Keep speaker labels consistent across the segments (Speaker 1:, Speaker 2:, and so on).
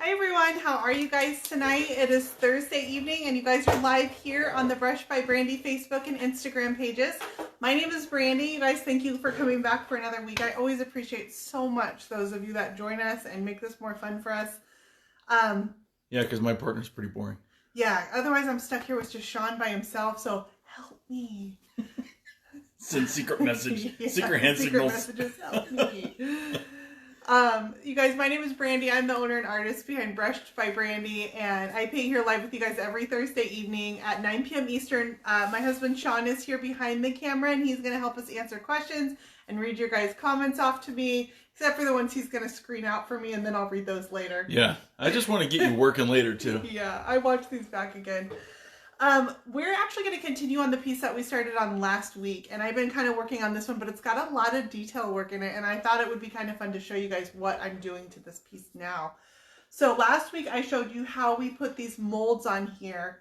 Speaker 1: Hi everyone, how are you guys tonight? It is Thursday evening and you guys are live here on the Brush by Brandy Facebook and Instagram pages. My name is Brandy. You guys, thank you for coming back for another week. I always appreciate so much those of you that join us and make this more fun for us.
Speaker 2: Yeah, because my partner's pretty boring.
Speaker 1: Yeah, otherwise I'm stuck here with just Sean by himself, so help me.
Speaker 2: Send secret message,
Speaker 1: Yeah,
Speaker 2: secret hand signals.
Speaker 1: Messages, help me. You guys, my name is Brandy. I'm the owner and artist behind Brushed by Brandy, and I paint here live with you guys every Thursday evening at 9 p.m. Eastern. My husband Sean is here behind the camera, and he's going to help us answer questions and read your guys' comments off to me, except for the ones he's going to screen out for me, and then I'll read those later.
Speaker 2: Yeah, I just want to get you working later, too.
Speaker 1: Yeah, I watched these back again. We're actually going to continue on the piece that we started on last week, and I've been kind of working on this one, but it's got a lot of detail work in it, and I thought it would be kind of fun to show you guys what I'm doing to this piece now. So last week I showed you how we put these molds on here,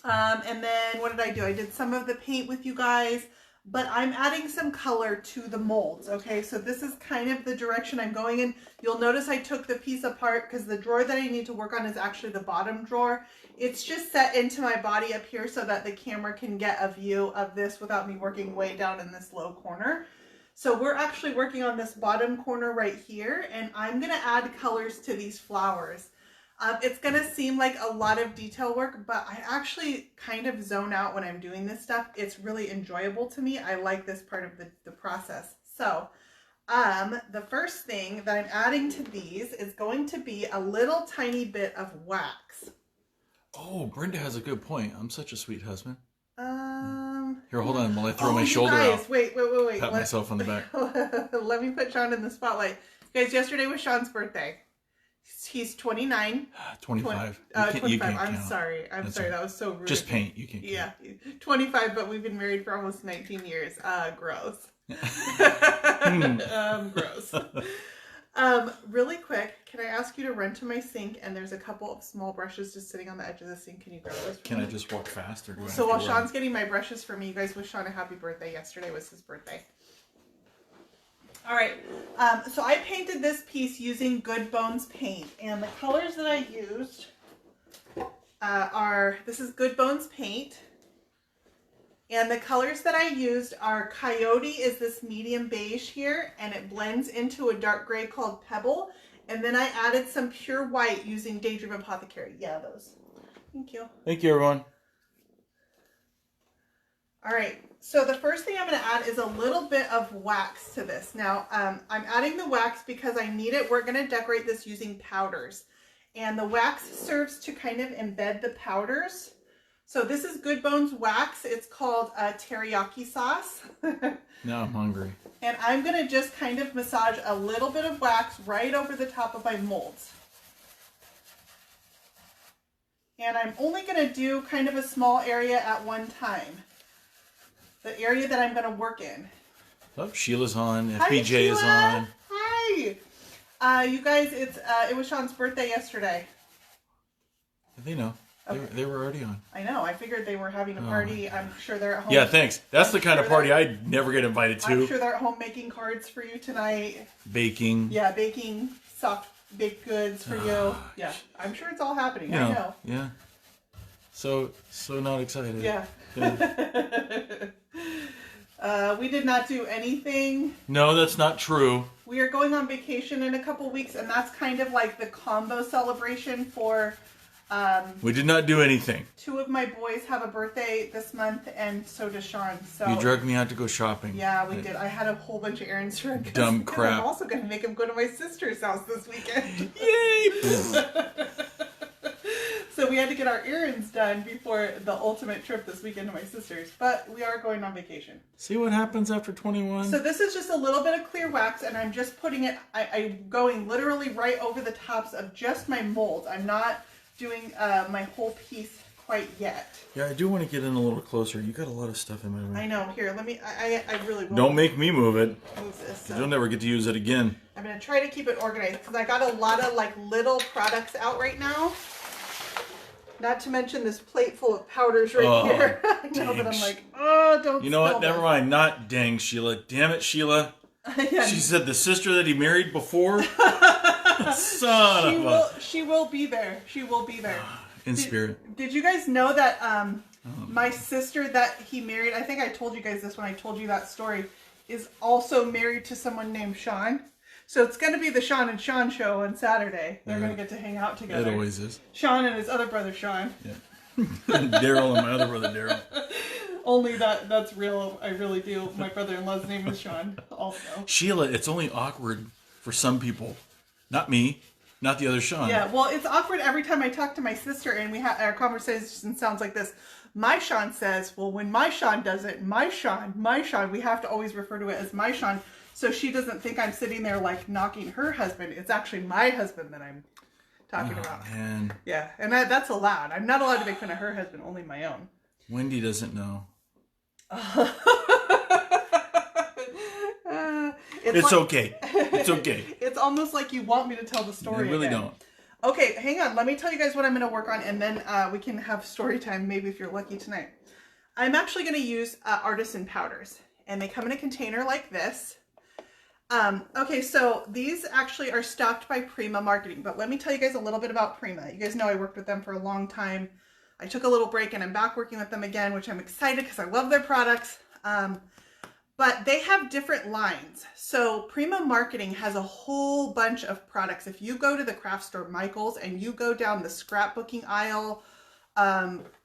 Speaker 1: and then what did I do? I did some of the paint with you guys, but I'm adding some color to the molds, okay? So this is kind of the direction I'm going in. You'll notice I took the piece apart because the drawer that I need to work on is actually the bottom drawer. It's just set into my body up here so that the camera can get a view of this without me working way down in this low corner. So we're actually working on this bottom corner right here, and I'm gonna add colors to these flowers. It's gonna seem like a lot of detail work, but I actually kind of zone out when I'm doing this stuff. It's really enjoyable to me. I like this part of the process. So the first thing that I'm adding to these is going to be a little tiny bit of wax.
Speaker 2: Oh, Brenda has a good point. I'm such a sweet husband.
Speaker 1: Here,
Speaker 2: hold on while I throw my shoulder out.
Speaker 1: Wait.
Speaker 2: Pat myself on the back.
Speaker 1: Let me put Sean in the spotlight. Guys, yesterday was Sean's birthday. He's 29.
Speaker 2: 25.
Speaker 1: 25. I'm sorry. I'm sorry. That was so rude.
Speaker 2: Just paint. You can.
Speaker 1: Yeah. 25, but we've been married for almost 19 years. Gross. Gross. Really quick, can I ask you to run to my sink? And there's a couple of small brushes just sitting on the edge of the sink. Can you grab those?
Speaker 2: Can I just walk fast? Or do I
Speaker 1: so while Sean's getting my brushes for me, you guys wish Sean a happy birthday. Yesterday was his birthday. All right, so I painted this piece using Good Bones paint, and the colors that I used this is Good Bones paint, and the colors that I used are Coyote is this medium beige here, and it blends into a dark gray called Pebble, and then I added some pure white using Daydream Apothecary. Yeah, those. Thank you.
Speaker 2: Thank you, everyone.
Speaker 1: All right, so the first thing I'm going to add is a little bit of wax to this. Now, I'm adding the wax because I need it. We're going to decorate this using powders. And the wax serves to kind of embed the powders. So this is Good Bones wax. It's called teriyaki sauce.
Speaker 2: Now I'm hungry.
Speaker 1: And I'm going to just kind of massage a little bit of wax right over the top of my molds. And I'm only going to do kind of a small area at one time. The area that I'm going to work in.
Speaker 2: Oh, Sheila's on.
Speaker 1: Hi,
Speaker 2: FBJ
Speaker 1: Sheila.
Speaker 2: is on.
Speaker 1: Hi. You guys, it was Sean's birthday yesterday.
Speaker 2: They know.
Speaker 1: Okay.
Speaker 2: They were already on.
Speaker 1: I know. I figured they were having a party. I'm sure they're at home.
Speaker 2: Yeah, thanks. That's the kind of party I never get invited to.
Speaker 1: I'm sure they're at home making cards for you tonight.
Speaker 2: Baking.
Speaker 1: Yeah, baking soft baked goods for you. Yeah, I'm sure it's all happening. I know.
Speaker 2: Yeah. So not excited.
Speaker 1: Yeah. We did not do anything.
Speaker 2: No, that's not true.
Speaker 1: We are going on vacation in a couple weeks, and that's kind of like the combo celebration for...
Speaker 2: we did not do anything.
Speaker 1: 2 of my boys have a birthday this month, and so does Sean. So
Speaker 2: you dragged me out to go shopping.
Speaker 1: Yeah, we did. I had a whole bunch of errands to run.
Speaker 2: Dumb crap.
Speaker 1: I'm also going to make him go to my sister's house this weekend.
Speaker 2: Yay!
Speaker 1: So we had to get our errands done before the ultimate trip this weekend to my sister's. But we are going on vacation.
Speaker 2: See what happens after 21?
Speaker 1: So this is just a little bit of clear wax, and I'm just putting it, I'm going literally right over the tops of just my molds. I'm not doing my whole piece quite yet.
Speaker 2: Yeah, I do want to get in a little closer. You got a lot of stuff in my way.
Speaker 1: I know. Here, let me, I really will.
Speaker 2: Don't make me move it.
Speaker 1: Move this. So.
Speaker 2: You'll never get to use it again.
Speaker 1: I'm going to try to keep it organized because I got a lot of like little products out right now. Not to mention this plate full of powders right here. I know, but I'm like, oh, don't.
Speaker 2: You know what? Never mind. Not dang, Sheila. Damn it, Sheila.
Speaker 1: Yeah.
Speaker 2: She said the sister that he married before.
Speaker 1: She will be there. She will be there.
Speaker 2: In spirit.
Speaker 1: Did you guys know that my sister that he married, I think I told you guys this when I told you that story, is also married to someone named Sean? So it's going to be the Sean and Sean show on Saturday. They're going to get to hang out together.
Speaker 2: It always is.
Speaker 1: Sean and his other brother Sean.
Speaker 2: Yeah. Daryl and my other brother Daryl.
Speaker 1: Only that's real. I really do. My brother-in-law's name is Sean also.
Speaker 2: Sheila, it's only awkward for some people. Not me. Not the other Sean.
Speaker 1: Yeah, well, it's awkward every time I talk to my sister and we have our conversation sounds like this. My Sean says, well, when my Sean does it, my Sean, we have to always refer to it as my Sean. So she doesn't think I'm sitting there like knocking her husband. It's actually my husband that I'm talking about.
Speaker 2: Man.
Speaker 1: Yeah, and that's allowed. I'm not allowed to make fun of her husband, only my own.
Speaker 2: Wendy doesn't know. It's okay. It's okay.
Speaker 1: It's almost like you want me to tell the story.
Speaker 2: I really
Speaker 1: again.
Speaker 2: don't.
Speaker 1: Okay, hang on. Let me tell you guys what I'm going to work on, and then we can have story time, maybe if you're lucky tonight. I'm actually going to use artisan powders, and they come in a container like this. Okay, so these actually are stocked by Prima Marketing, but let me tell you guys a little bit about Prima. You guys know I worked with them for a long time. I took a little break and I'm back working with them again, which I'm excited because I love their products. But they have different lines. So Prima Marketing has a whole bunch of products. If you go to the craft store Michael's and you go down the scrapbooking aisle,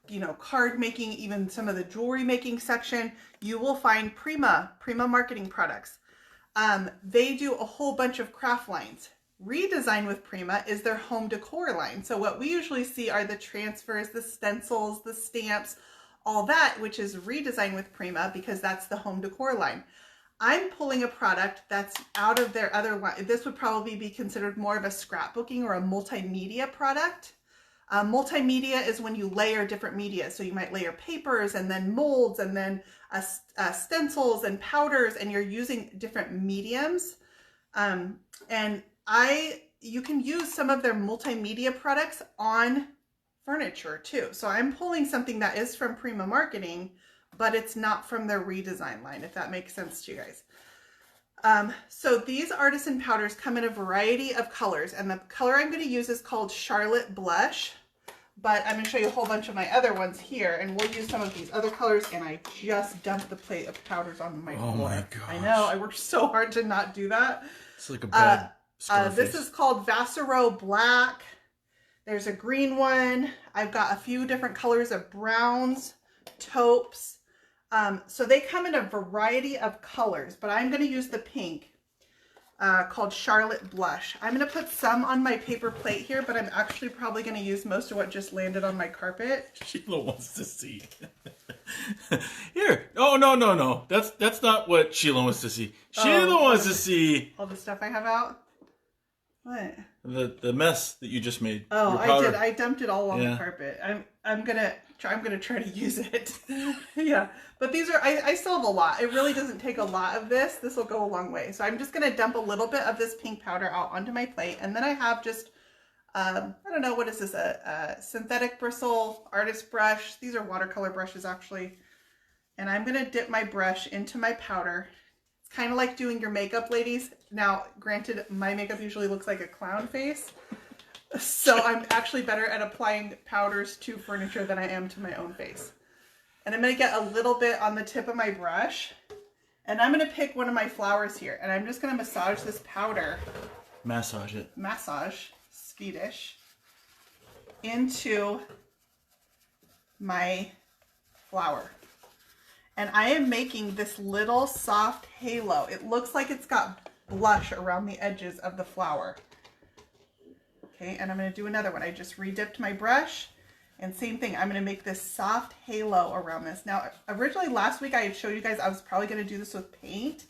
Speaker 1: you know, card making, even some of the jewelry making section, you will find Prima Marketing products. They do a whole bunch of craft lines. Redesign with Prima is their home decor line. So what we usually see are the transfers, the stencils, the stamps, all that, which is Redesign with Prima because that's the home decor line. I'm pulling a product that's out of their other line. This would probably be considered more of a scrapbooking or a multimedia product. Multimedia is when you layer different media. So you might layer papers and then molds and then stencils and powders, and you're using different mediums. You can use some of their multimedia products on furniture too. So I'm pulling something that is from Prima Marketing, but it's not from their Redesign line, if that makes sense to you guys. So these artisan powders come in a variety of colors, and the color I'm going to use is called Charlotte Blush, but I'm going to show you a whole bunch of my other ones here, and we'll use some of these other colors, and I just dumped the plate of powders on my floor.
Speaker 2: Oh my gosh.
Speaker 1: I know, I worked so hard to not do that.
Speaker 2: It's like a bad
Speaker 1: this is called Vassaro Black. There's a green one. I've got a few different colors of browns, taupes. So they come in a variety of colors, but I'm going to use the pink called Charlotte Blush. I'm going to put some on my paper plate here, but I'm actually probably going to use most of what just landed on my carpet.
Speaker 2: Sheila wants to see. Here. Oh, no. That's not what Sheila wants to see. Sheila wants to see
Speaker 1: all the stuff I have out. What?
Speaker 2: The mess that you just made.
Speaker 1: Oh, I did. I dumped it all on the carpet. I'm gonna try to use it. Yeah, but these are I still have a lot. It really doesn't take a lot of this. This will go a long way. So I'm just gonna dump a little bit of this pink powder out onto my plate, and then I have just I don't know, what is this? A synthetic bristle artist brush. These are watercolor brushes actually, and I'm gonna dip my brush into my powder. Kind of like doing your makeup, ladies. Now, granted, my makeup usually looks like a clown face, so I'm actually better at applying powders to furniture than I am to my own face. And I'm going to get a little bit on the tip of my brush, and I'm going to pick one of my flowers here, and I'm just going to massage this powder.
Speaker 2: Massage it.
Speaker 1: Massage, Swedish, into my flower. And I am making this little soft halo. It looks like it's got blush around the edges of the flower. Okay, and I'm going to do another one. I just re-dipped my brush, and same thing. I'm going to make this soft halo around this. Now, originally last week I had showed you guys I was probably going to do this with paint,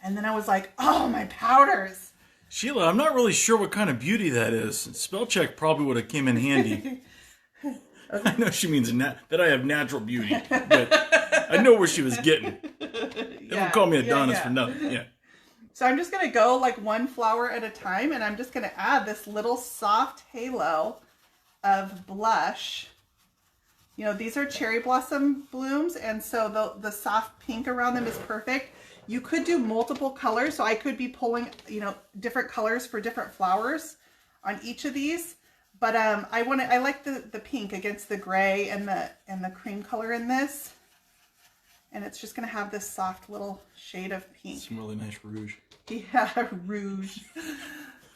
Speaker 1: and then I was like, oh, my powders.
Speaker 2: Sheila, I'm not really sure what kind of beauty that is. Spell check probably would have came in handy. Okay. I know she means that I have natural beauty, but I know where she was getting. They don't call me Adonis for nothing. Yeah.
Speaker 1: So I'm just going to go like one flower at a time, and I'm just going to add this little soft halo of blush. You know, these are cherry blossom blooms, and so the soft pink around them is perfect. You could do multiple colors, so I could be pulling, you know, different colors for different flowers. on each of these. But I like the pink against the gray and the cream color in this. And it's just going to have this soft little shade of pink.
Speaker 2: Some really nice rouge.
Speaker 1: Yeah, rouge.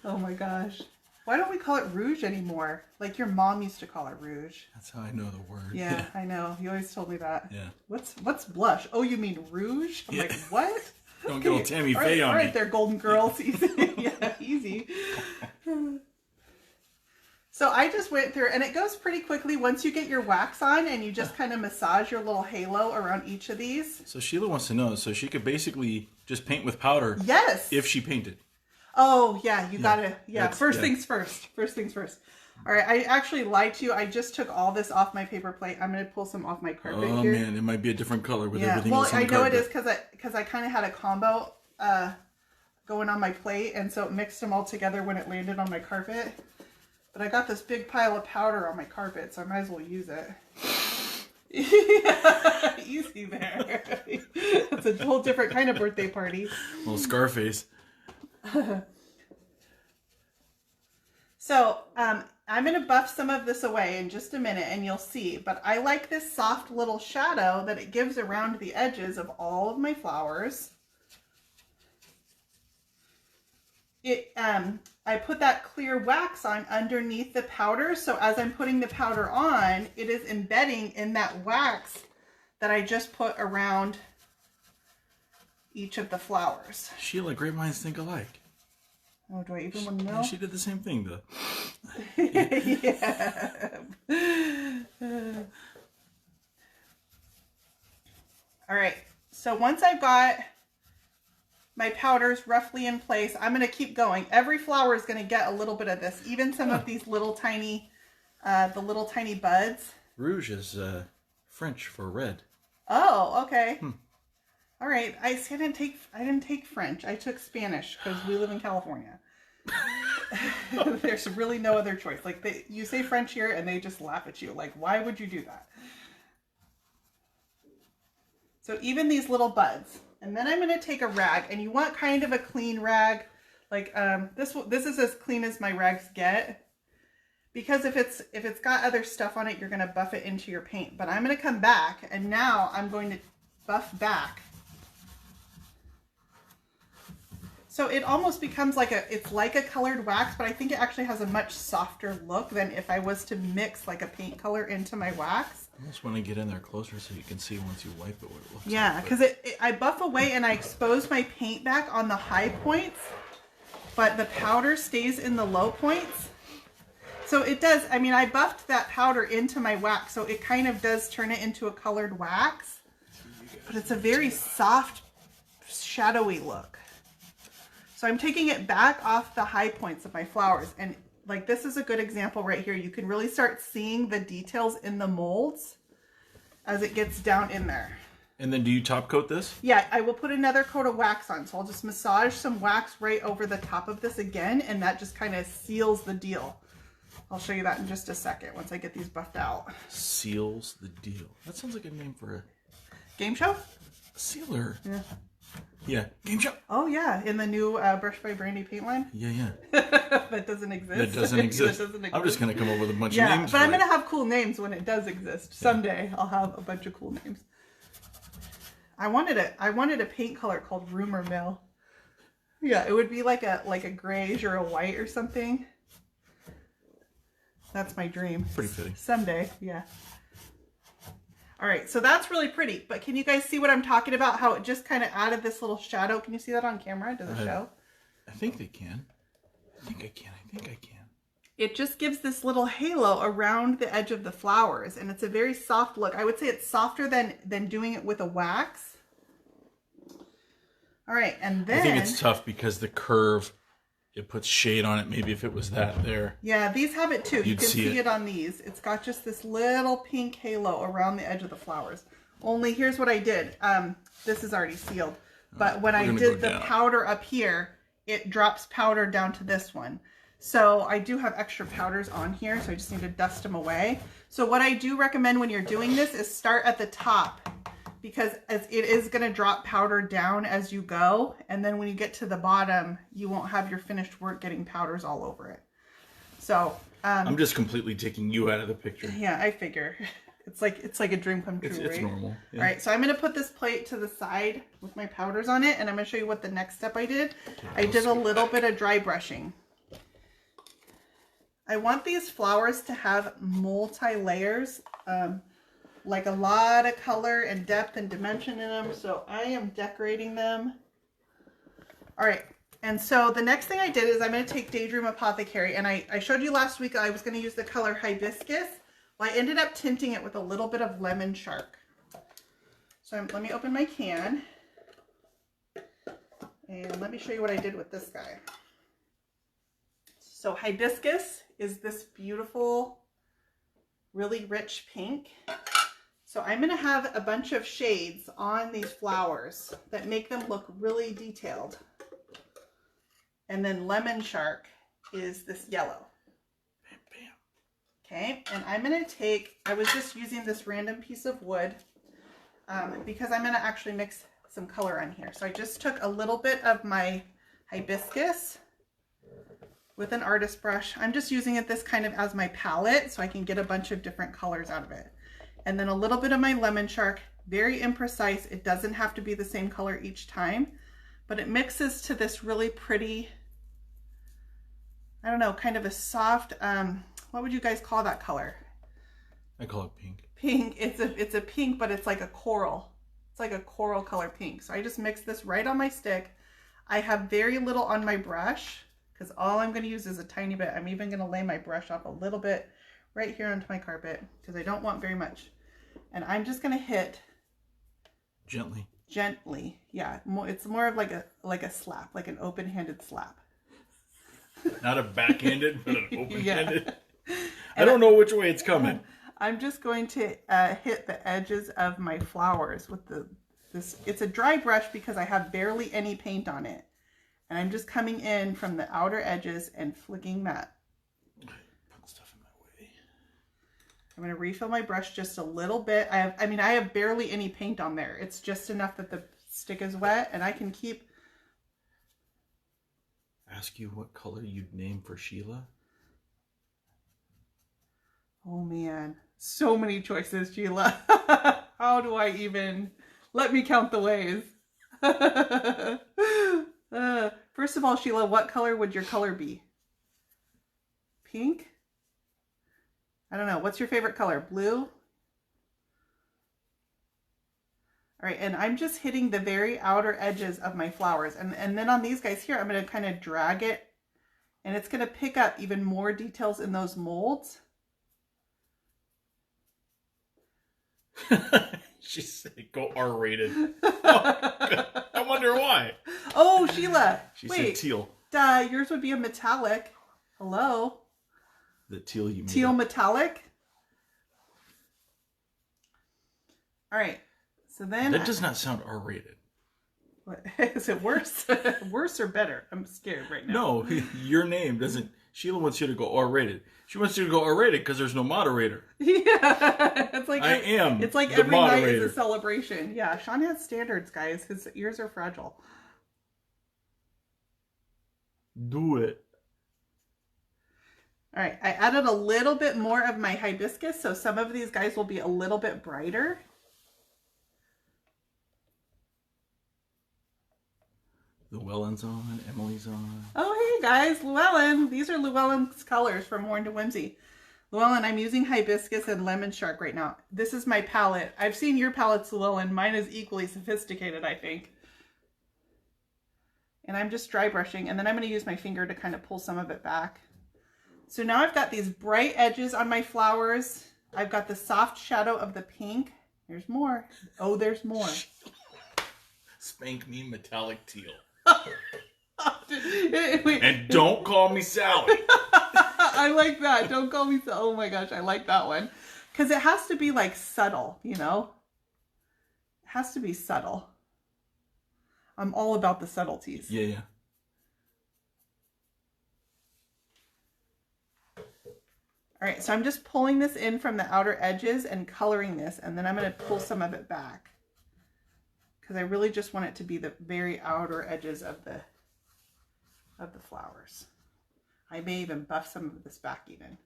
Speaker 1: Oh my gosh. Why don't we call it rouge anymore? Like your mom used to call it rouge.
Speaker 2: That's how I know the word.
Speaker 1: Yeah, I know. You always told me that.
Speaker 2: Yeah.
Speaker 1: What's blush? Oh, you mean rouge? I'm like, what?
Speaker 2: Don't get all Tammy Faye on me.
Speaker 1: All right there, golden girls. Yeah, easy. So I just went through, and it goes pretty quickly once you get your wax on and you just kind of massage your little halo around each of these.
Speaker 2: So Sheila wants to know, so she could basically just paint with powder.
Speaker 1: Yes.
Speaker 2: If she painted.
Speaker 1: Oh, yeah, you gotta,
Speaker 2: First
Speaker 1: things first. First things first. All right, I actually lied to you. I just took all this off my paper plate. I'm going to pull some off my carpet here.
Speaker 2: Oh, man, it might be a different color with everything else on the
Speaker 1: Well, I know
Speaker 2: carpet.
Speaker 1: it is because I kind of had a combo going on my plate, and so it mixed them all together when it landed on my carpet. But I got this big pile of powder on my carpet, so I might as well use it. Yeah, easy there. It's a whole different kind of birthday party.
Speaker 2: Little Scarface.
Speaker 1: So, I'm going to buff some of this away in just a minute, and you'll see. But I like this soft little shadow that it gives around the edges of all of my flowers. I put that clear wax on underneath the powder, so as I'm putting the powder on, it is embedding in that wax that I just put around each of the flowers.
Speaker 2: Sheila, great minds think alike.
Speaker 1: Oh, do I even want to know?
Speaker 2: She did the same thing, though.
Speaker 1: Yeah. All right, so once I've got my powders roughly in place, I'm going to keep going. Every flower is going to get a little bit of this, even some of these little tiny, the little tiny buds.
Speaker 2: Rouge is French for red.
Speaker 1: Oh, okay. All right. I didn't take French. I took Spanish because we live in California. There's really no other choice. Like you say French here and they just laugh at you. Like, why would you do that? So even these little buds. And then I'm going to take a rag, and you want kind of a clean rag. Like this is as clean as my rags get. Because if it's got other stuff on it, you're going to buff it into your paint. But I'm going to come back, and now I'm going to buff back. So it almost becomes it's like a colored wax, but I think it actually has a much softer look than if I was to mix like a paint color into my wax.
Speaker 2: I almost want to get in there closer so you can see once you wipe it what it looks like.
Speaker 1: Yeah, because I buff away and I expose my paint back on the high points, but the powder stays in the low points. So it does, I mean, I buffed that powder into my wax, so it kind of does turn it into a colored wax, but it's a very soft, shadowy look. So I'm taking it back off the high points of my flowers, and like this is a good example right here. You can really start seeing the details in the molds as it gets down in there.
Speaker 2: And then do you top coat this?
Speaker 1: Yeah, I will put another coat of wax on. So I'll just massage some wax right over the top of this again, and that just kind of seals the deal. I'll show you that in just a second once I get these buffed out.
Speaker 2: Seals the deal. That sounds like a name for a
Speaker 1: game show?
Speaker 2: A sealer.
Speaker 1: Yeah.
Speaker 2: Yeah, game show.
Speaker 1: Oh yeah, in the new Brush by Brandy paint line.
Speaker 2: Yeah.
Speaker 1: That doesn't exist.
Speaker 2: That doesn't exist. I'm just gonna come up with a bunch of names.
Speaker 1: But I'm gonna have cool names when it does exist. Someday I'll have a bunch of cool names. I wanted a paint color called Rumor Mill. Yeah, it would be like a grayish or a white or something. That's my dream.
Speaker 2: Pretty fitting.
Speaker 1: Someday, yeah. All right, so that's really pretty, but can you guys see what I'm talking about? How it just kind of added this little shadow. Can you see that on camera? Does it show?
Speaker 2: I think they can. I think I can.
Speaker 1: It just gives this little halo around the edge of the flowers, and it's a very soft look. I would say it's softer than doing it with a wax. All right, and then...
Speaker 2: I think it's tough because the curve, it puts shade on it. Maybe if it was that there.
Speaker 1: Yeah, these have it too. You can see it
Speaker 2: on
Speaker 1: these. It's got just this little pink halo around the edge of the flowers. Only here's what I did. This is already sealed. But when I did the powder up here, it drops powder down to this one. So I do have extra powders on here, so I just need to dust them away. So what I do recommend when you're doing this is start at the top, because it is going to drop powder down as you go. And then when you get to the bottom, you won't have your finished work getting powders all over it. So
Speaker 2: I'm just completely taking you out of the picture.
Speaker 1: yeah, I figure it's like a dream come true.
Speaker 2: It's
Speaker 1: right?
Speaker 2: normal. Yeah.
Speaker 1: All right, so I'm going to put this plate to the side with my powders on it, and I'm going to show you what the next step I did. I did a little bit of dry brushing. I want these flowers to have multi-layers, like a lot of color and depth and dimension in them, so I am decorating them. All right, and so the next thing I did is I'm going to take Daydream Apothecary, and I showed you last week I was going to use the color Hibiscus. Well, I ended up tinting it with a little bit of Lemon Shark. So let me open my can, and let me show you what I did with this guy. So Hibiscus is this beautiful, really rich pink. So I'm going to have a bunch of shades on these flowers that make them look really detailed. And then Lemon Shark is this yellow.
Speaker 2: Bam, bam.
Speaker 1: Okay, and I'm going to take, I was just using this random piece of wood because I'm going to actually mix some color on here. So I just took a little bit of my Hibiscus with an artist brush. I'm just using it this kind of as my palette so I can get a bunch of different colors out of it. And then a little bit of my Lemon Shark, very imprecise. It doesn't have to be the same color each time, but it mixes to this really pretty, I don't know, kind of a soft, what would you guys call that color?
Speaker 2: I call it pink.
Speaker 1: Pink, it's a pink, but it's like a coral. It's like a coral color pink. So I just mix this right on my stick. I have very little on my brush because all I'm going to use is a tiny bit. I'm even going to lay my brush up a little bit right here onto my carpet because I don't want very much. And I'm just going to hit
Speaker 2: Gently.
Speaker 1: Gently. Yeah, it's more of like a slap, like an open-handed slap.
Speaker 2: Not a backhanded, but an open-handed.
Speaker 1: Yeah.
Speaker 2: I don't know which way it's coming.
Speaker 1: I'm just going to hit the edges of my flowers with this. It's a dry brush because I have barely any paint on it. And I'm just coming in from the outer edges and flicking that.
Speaker 2: Put stuff in my way.
Speaker 1: I'm going to refill my brush just a little bit. I have barely any paint on there. It's just enough that the stick is wet, and I can keep.
Speaker 2: Ask you what color you'd name for Sheila?
Speaker 1: Oh man, so many choices, Sheila. How do I even? Let me count the ways. First of all, Sheila, what color would your color be? Pink? I don't know. What's your favorite color? Blue? All right, and I'm just hitting the very outer edges of my flowers. And then on these guys here, I'm going to kind of drag it, and it's going to pick up even more details in those molds.
Speaker 2: She said go R-rated. Oh, I wonder why.
Speaker 1: Oh, Sheila.
Speaker 2: She
Speaker 1: wait,
Speaker 2: said teal.
Speaker 1: Yours would be a metallic. Hello?
Speaker 2: The teal you made.
Speaker 1: Teal metallic? All right. So then...
Speaker 2: That does not sound R-rated.
Speaker 1: What, is it worse? Worse or better? I'm scared right now.
Speaker 2: No, your name doesn't... Sheila wants you to go R-rated. She wants you to go R-rated because there's no moderator.
Speaker 1: Yeah. It's like
Speaker 2: I am
Speaker 1: It's like
Speaker 2: the
Speaker 1: every
Speaker 2: moderator.
Speaker 1: night is a celebration. Yeah, Sean has standards, guys. His ears are fragile.
Speaker 2: Do it.
Speaker 1: All right, I added a little bit more of my hibiscus, so some of these guys will be a little bit brighter.
Speaker 2: Llewellyn's on, Emily's on.
Speaker 1: Oh, hey guys, Llewellyn. These are Llewellyn's colors from Warren to Whimsy. Llewellyn, I'm using hibiscus and lemon shark right now. This is my palette. I've seen your palettes, Llewellyn. Mine is equally sophisticated, I think. And I'm just dry brushing, and then I'm going to use my finger to kind of pull some of it back. So now I've got these bright edges on my flowers. I've got the soft shadow of the pink. There's more. Oh, there's more.
Speaker 2: Spank me metallic teal.
Speaker 1: Wait.
Speaker 2: And don't call me Sally.
Speaker 1: I like that. Don't call me Sally. Oh my gosh, I like that one. Because it has to be like subtle, you know? It has to be subtle. I'm all about the subtleties.
Speaker 2: Yeah, yeah.
Speaker 1: All right, so I'm just pulling this in from the outer edges and coloring this, and then I'm going to pull some of it back. Because I really just want it to be the very outer edges of the flowers. I may even buff some of this back even.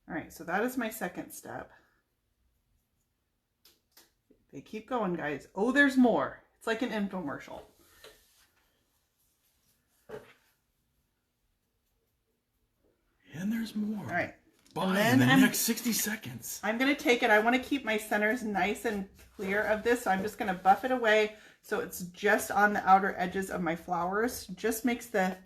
Speaker 1: All right, so that is my second step. They keep going, guys. Oh, there's more. It's like an infomercial.
Speaker 2: And there's more.
Speaker 1: All right.
Speaker 2: Bye in the next 60 seconds.
Speaker 1: I'm going to take it. I want to keep my centers nice and clear of this, so I'm just going to buff it away so it's just on the outer edges of my flowers. Just makes the...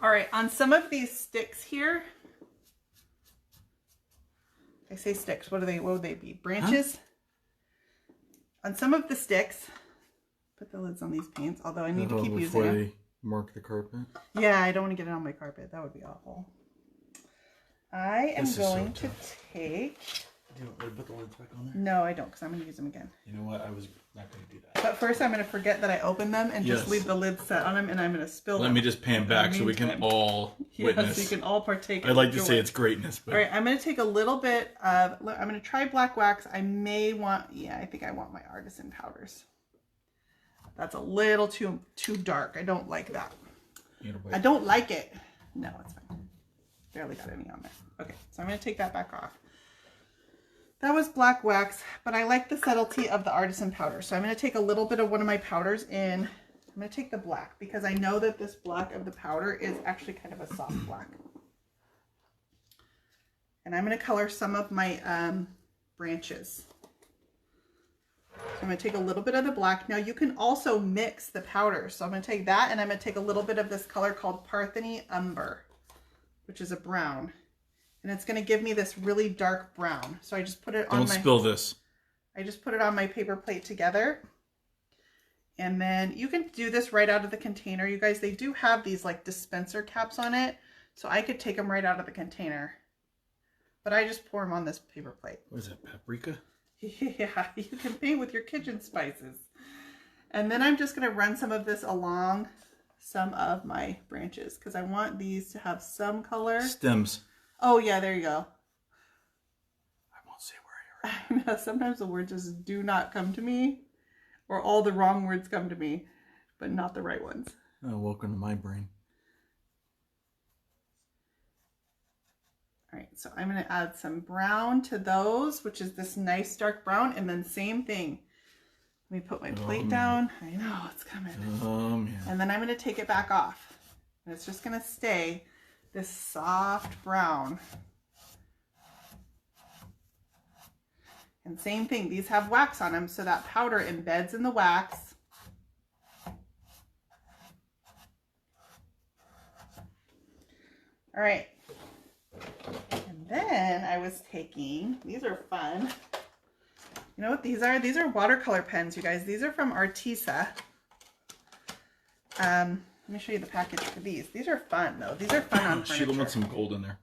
Speaker 1: All right, on some of these sticks here, I say sticks, what would they be? Branches? Huh? On some of the sticks, put the lids on these paints, although I need to keep using them. They
Speaker 2: mark the carpet?
Speaker 1: Yeah, I don't want to get it on my carpet. That would be awful. I am going to take...
Speaker 2: Do you want to put the lids back on there?
Speaker 1: No, I don't, because I'm going to use them again.
Speaker 2: You know what? I was not going to do that.
Speaker 1: But first I'm going to forget that I opened them and just leave the lid set on them, and I'm going to spill them.
Speaker 2: Let me just pan back so we can all witness.
Speaker 1: Yes, you can all partake.
Speaker 2: I'd like to say it's greatness. But...
Speaker 1: All right, I'm going to take a little bit of... I'm going to try black wax. I may want... Yeah, I think I want my artisan powders. That's a little too dark. I don't like that. I don't like it. No, it's fine. Barely got any on there. Okay, so I'm going to take that back off. That was black wax, but I like the subtlety of the artisan powder. So I'm going to take a little bit of one of my powders in. I'm going to take the black because I know that this black of the powder is actually kind of a soft black. And I'm going to color some of my branches. So I'm going to take a little bit of the black. Now you can also mix the powders. So I'm going to take that and I'm going to take a little bit of this color called Partheny Umber, which is a brown. And it's going to give me this really dark brown. So I just put it on my... Don't
Speaker 2: spill this.
Speaker 1: I just put it on my paper plate together. And then you can do this right out of the container. You guys, they do have these like dispenser caps on it. So I could take them right out of the container. But I just pour them on this paper plate.
Speaker 2: What is that, paprika?
Speaker 1: Yeah, you can paint with your kitchen spices. And then I'm just going to run some of this along some of my branches because I want these to have some color.
Speaker 2: Stems.
Speaker 1: Oh, yeah, there you go.
Speaker 2: I won't say where you're at.
Speaker 1: I know, sometimes the words just do not come to me, or all the wrong words come to me, but not the right ones.
Speaker 2: Oh, welcome to my brain.
Speaker 1: All right, so I'm going to add some brown to those, which is this nice dark brown, and then same thing. Let me put my plate down. I know, it's coming. And then I'm going to take it back off. And it's just going to stay this soft brown. And same thing, these have wax on them, so that powder embeds in the wax. All right. And then I was taking, these are fun. You know what these are? These are watercolor pens, you guys. These are from Artisan. Let me show you the package for these. These are fun, though. These are fun on furniture.
Speaker 2: Sheila wants some gold in there.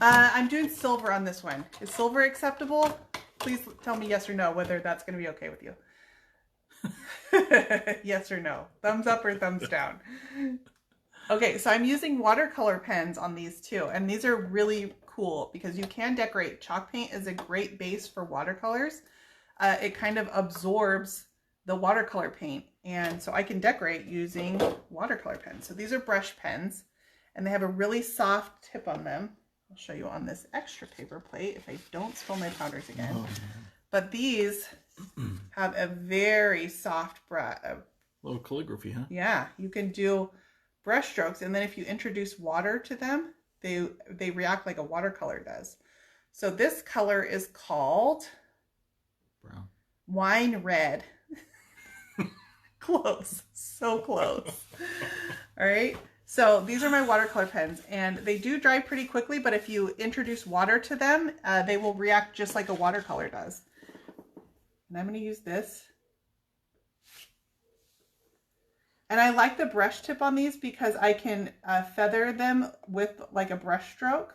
Speaker 1: I'm doing silver on this one. Is silver acceptable? Please tell me yes or no whether that's going to be okay with you. Yes or no. Thumbs up or thumbs down. Okay, so I'm using watercolor pens on these too. And these are really cool because you can decorate. Chalk paint is a great base for watercolors. It kind of absorbs the watercolor paint. And so I can decorate using watercolor pens. So these are brush pens and they have a really soft tip on them. I'll show you on this extra paper plate if I don't spill my powders again. Oh, but these have a very soft brush.
Speaker 2: Little calligraphy, huh?
Speaker 1: Yeah, you can do brush strokes, and then if you introduce water to them, they react like a watercolor does. So this color is called
Speaker 2: brown.
Speaker 1: Wine red. Close, so close. All right, so these are my watercolor pens, and they do dry pretty quickly, but if you introduce water to them, they will react just like a watercolor does. And I'm going to use this. And I like the brush tip on these because I can feather them with like a brush stroke.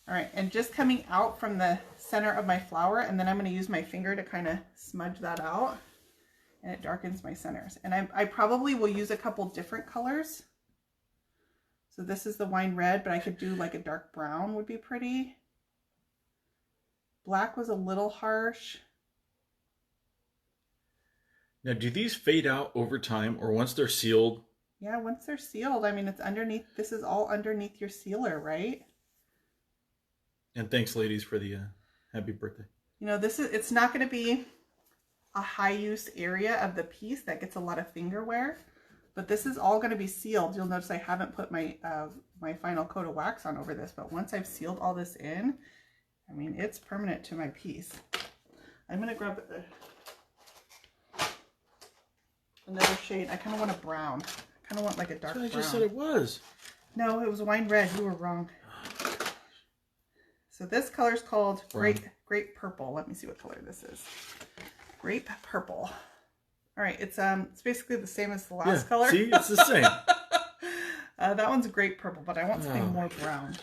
Speaker 1: All right, and just coming out from the center of my flower, and then I'm going to use my finger to kind of smudge that out. and it darkens my centers. And I probably will use a couple different colors. So this is the wine red, but I could do like a dark brown would be pretty. Black was a little harsh.
Speaker 2: Now, do these fade out over time or once they're sealed?
Speaker 1: Yeah, once they're sealed, I mean, it's underneath, this is all underneath your sealer, right?
Speaker 2: And thanks, ladies, for the happy birthday.
Speaker 1: You know, it's not going to be a high use area of the piece that gets a lot of finger wear, but this is all going to be sealed. You'll notice I haven't put my my final coat of wax on over this, but once I've sealed all this in, I mean, it's permanent to my piece. I'm going to grab another shade. I kind of want a brown. I kind of want like a dark brown. I just said
Speaker 2: it was.
Speaker 1: No, it was wine red. You were wrong. So this color is called grape purple. Let me see what color this is. Grape purple. All right, it's basically the same as the last color.
Speaker 2: See, it's the same.
Speaker 1: That one's grape purple, but I want something more brown.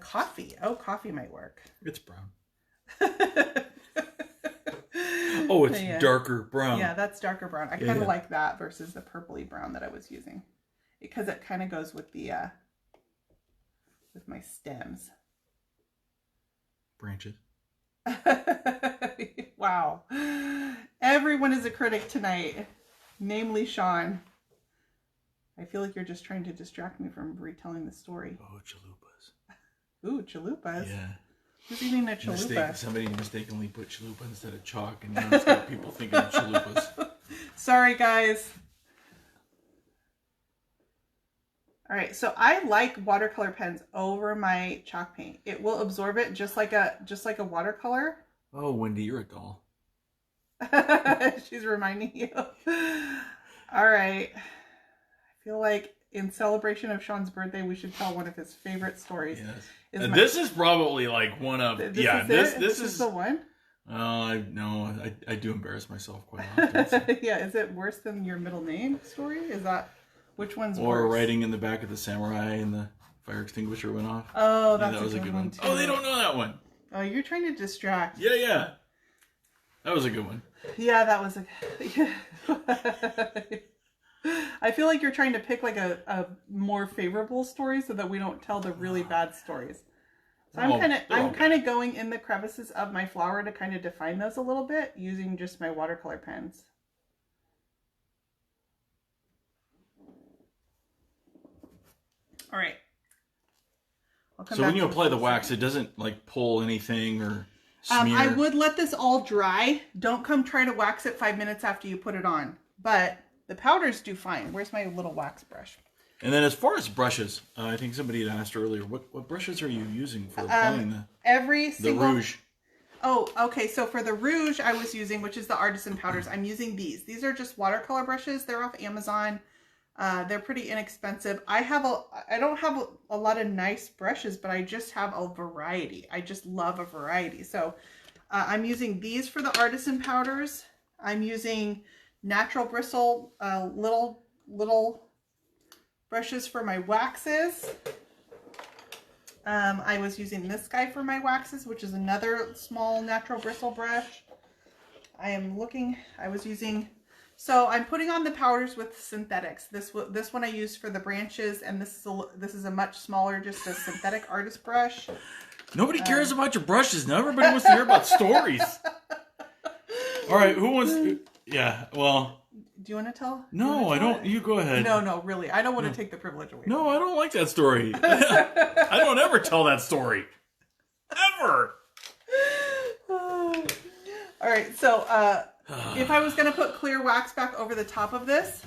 Speaker 1: Coffee. Oh, coffee might work.
Speaker 2: It's brown. Oh, it's darker brown.
Speaker 1: Yeah, that's darker brown. I kind of like that versus the purpley brown that I was using, because it kind of goes with the with my stems.
Speaker 2: Branches.
Speaker 1: Wow. Everyone is a critic tonight, namely Sean. I feel like you're just trying to distract me from retelling the story.
Speaker 2: Oh, chalupas.
Speaker 1: Ooh, chalupas.
Speaker 2: Yeah.
Speaker 1: Who's eating a chalupa?
Speaker 2: Somebody mistakenly put chalupa instead of chalk, and now it's got people thinking of chalupas.
Speaker 1: Sorry, guys. All right, so I like watercolor pens over my chalk paint. It will absorb it just like a watercolor.
Speaker 2: Oh, Wendy, you're a doll.
Speaker 1: She's reminding you. All right. I feel like in celebration of Sean's birthday, we should tell one of his favorite stories.
Speaker 2: Yes. This is probably like one of
Speaker 1: this is the one.
Speaker 2: No, I do embarrass myself quite often. So.
Speaker 1: Yeah, is it worse than your middle name story? Is that which one's
Speaker 2: worse? Or writing in the back of the samurai and the fire extinguisher went off.
Speaker 1: Oh, that
Speaker 2: was a good one.
Speaker 1: Too.
Speaker 2: Oh, they don't know that one.
Speaker 1: Oh, you're trying to distract.
Speaker 2: Yeah. That was a good one.
Speaker 1: Yeah, that was a. I feel like you're trying to pick like a more favorable story so that we don't tell the really bad stories. So I'm kind of going in the crevices of my flower to kind of define those a little bit using just my watercolor pens. All right.
Speaker 2: So when you apply the wax, it doesn't like pull anything or smear?
Speaker 1: I would let this all dry. Don't come try to wax it 5 minutes after you put it on. But the powders do fine. Where's my little wax brush?
Speaker 2: And then as far as brushes, I think somebody had asked earlier, what brushes are you using for applying the rouge?
Speaker 1: Oh, okay. So for the rouge I was using, which is the artisan powders, I'm using these. These are just watercolor brushes. They're off Amazon. They're pretty inexpensive. I don't have a lot of nice brushes, but I just have a variety. I just love a variety. So I'm using these for the artisan powders. I'm using natural bristle little brushes for my waxes. I was using this guy for my waxes, which is another small natural bristle brush. So I'm putting on the powders with synthetics. This one I use for the branches, and this is a much smaller, just a synthetic artist brush.
Speaker 2: Nobody cares about your brushes now. Everybody wants to hear about stories. All right, who wants to? Yeah, well.
Speaker 1: Do you want to tell?
Speaker 2: No, I don't. You go ahead.
Speaker 1: No, really. I don't want to take the privilege away.
Speaker 2: No, I don't like that story. I don't ever tell that story. Ever.
Speaker 1: All right, so if I was going to put clear wax back over the top of this,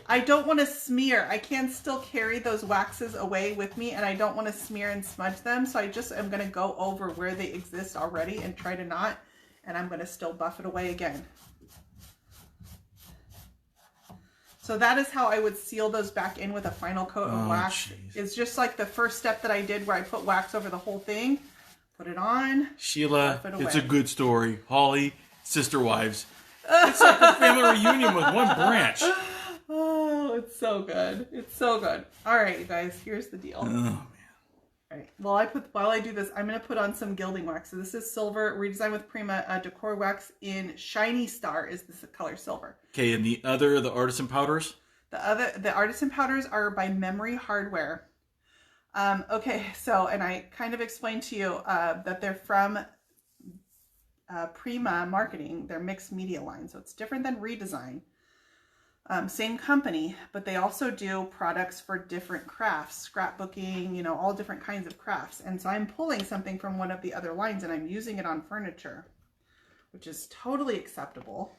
Speaker 1: I don't want to smear. I can still carry those waxes away with me, and I don't want to smear and smudge them. So I just am going to go over where they exist already and try to not, and I'm going to still buff it away again. So that is how I would seal those back in with a final coat of wax.
Speaker 2: Geez.
Speaker 1: It's just like the first step that I did where I put wax over the whole thing. Put it on.
Speaker 2: Sheila, it's a good story. Holly, sister wives. It's like a family reunion with one branch.
Speaker 1: Oh, it's so good. It's so good. All right, you guys, here's the deal.
Speaker 2: Oh, man.
Speaker 1: All right. While I do this, I'm going to put on some gilding wax. So this is silver, redesigned with Prima, decor wax in Shiny Star is this color silver.
Speaker 2: Okay, and the artisan powders?
Speaker 1: The artisan powders are by Memory Hardware. Okay, so, and I kind of explained to you that they're from Prima Marketing. They're mixed media line, so it's different than Redesign. Same company, but they also do products for different crafts, scrapbooking, you know, all different kinds of crafts. And so I'm pulling something from one of the other lines and I'm using it on furniture, which is totally acceptable.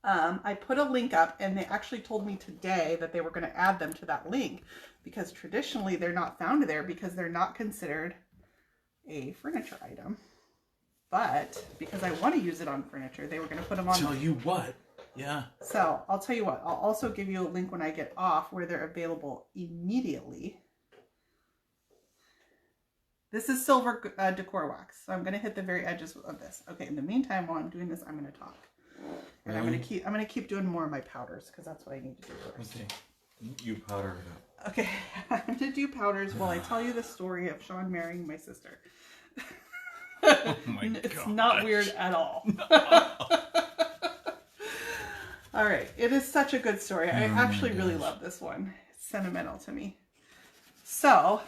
Speaker 1: I put a link up and they actually told me today that they were going to add them to that link because traditionally they're not found there because they're not considered a furniture item. But because I want to use it on furniture, they were going to put them on.
Speaker 2: Tell you what. Yeah.
Speaker 1: So I'll tell you what, I'll also give you a link when I get off where they're available immediately. This is silver decor wax. So I'm going to hit the very edges of this. Okay. In the meantime, while I'm doing this, I'm going to talk. And I'm going to keep doing more of my powders because that's what I need to do first.
Speaker 2: Okay. You powder it up.
Speaker 1: Okay. I'm going to do powders while I tell you the story of Sean marrying my sister.
Speaker 2: Oh my God.
Speaker 1: It's not weird at all. All right, it is such a good story. I actually really love this one. It's sentimental to me. So,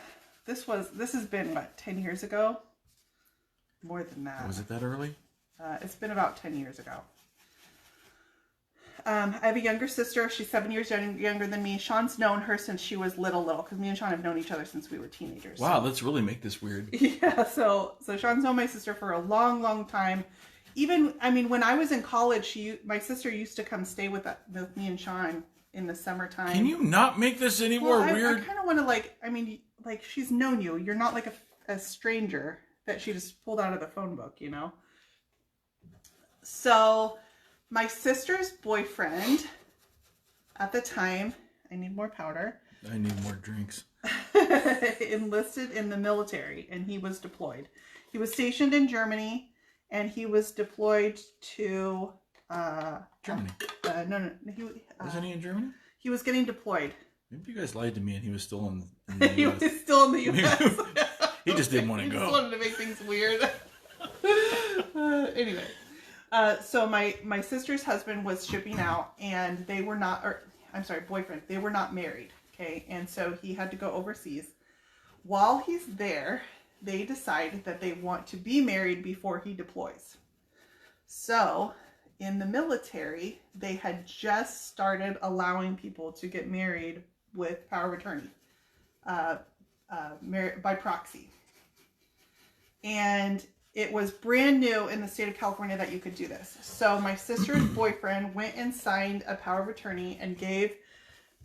Speaker 1: this has been, what, 10 years ago? More than that.
Speaker 2: Was it that early?
Speaker 1: It's been about 10 years ago. I have a younger sister. She's 7 years younger than me. Sean's known her since she was little, because me and Sean have known each other since we were teenagers.
Speaker 2: Wow, let's really make this weird.
Speaker 1: Yeah, so Sean's known my sister for a long, long time. Even, I mean, when I was in college, my sister used to come stay with me and Sean in the summertime.
Speaker 2: Can you not make this any more weird?
Speaker 1: I kind of want to, she's known you. You're not like a stranger that she just pulled out of the phone book, you know? So, my sister's boyfriend, at the time, I need more powder.
Speaker 2: I need more drinks.
Speaker 1: Enlisted in the military, and he was deployed. He was stationed in Germany. And he was deployed to
Speaker 2: Germany.
Speaker 1: No.
Speaker 2: Wasn't he in Germany?
Speaker 1: He was getting deployed.
Speaker 2: Maybe you guys lied to me and he was still in the US.
Speaker 1: He was still in the US.
Speaker 2: He just didn't want to go.
Speaker 1: He just wanted to make things weird. Anyway. So my sister's husband was shipping out and they were not, boyfriend. They were not married. Okay. And so he had to go overseas. While he's there, they decide that they want to be married before he deploys. So, in the military, they had just started allowing people to get married with power of attorney, by proxy. And it was brand new in the state of California that you could do this. So, my sister's boyfriend went and signed a power of attorney and gave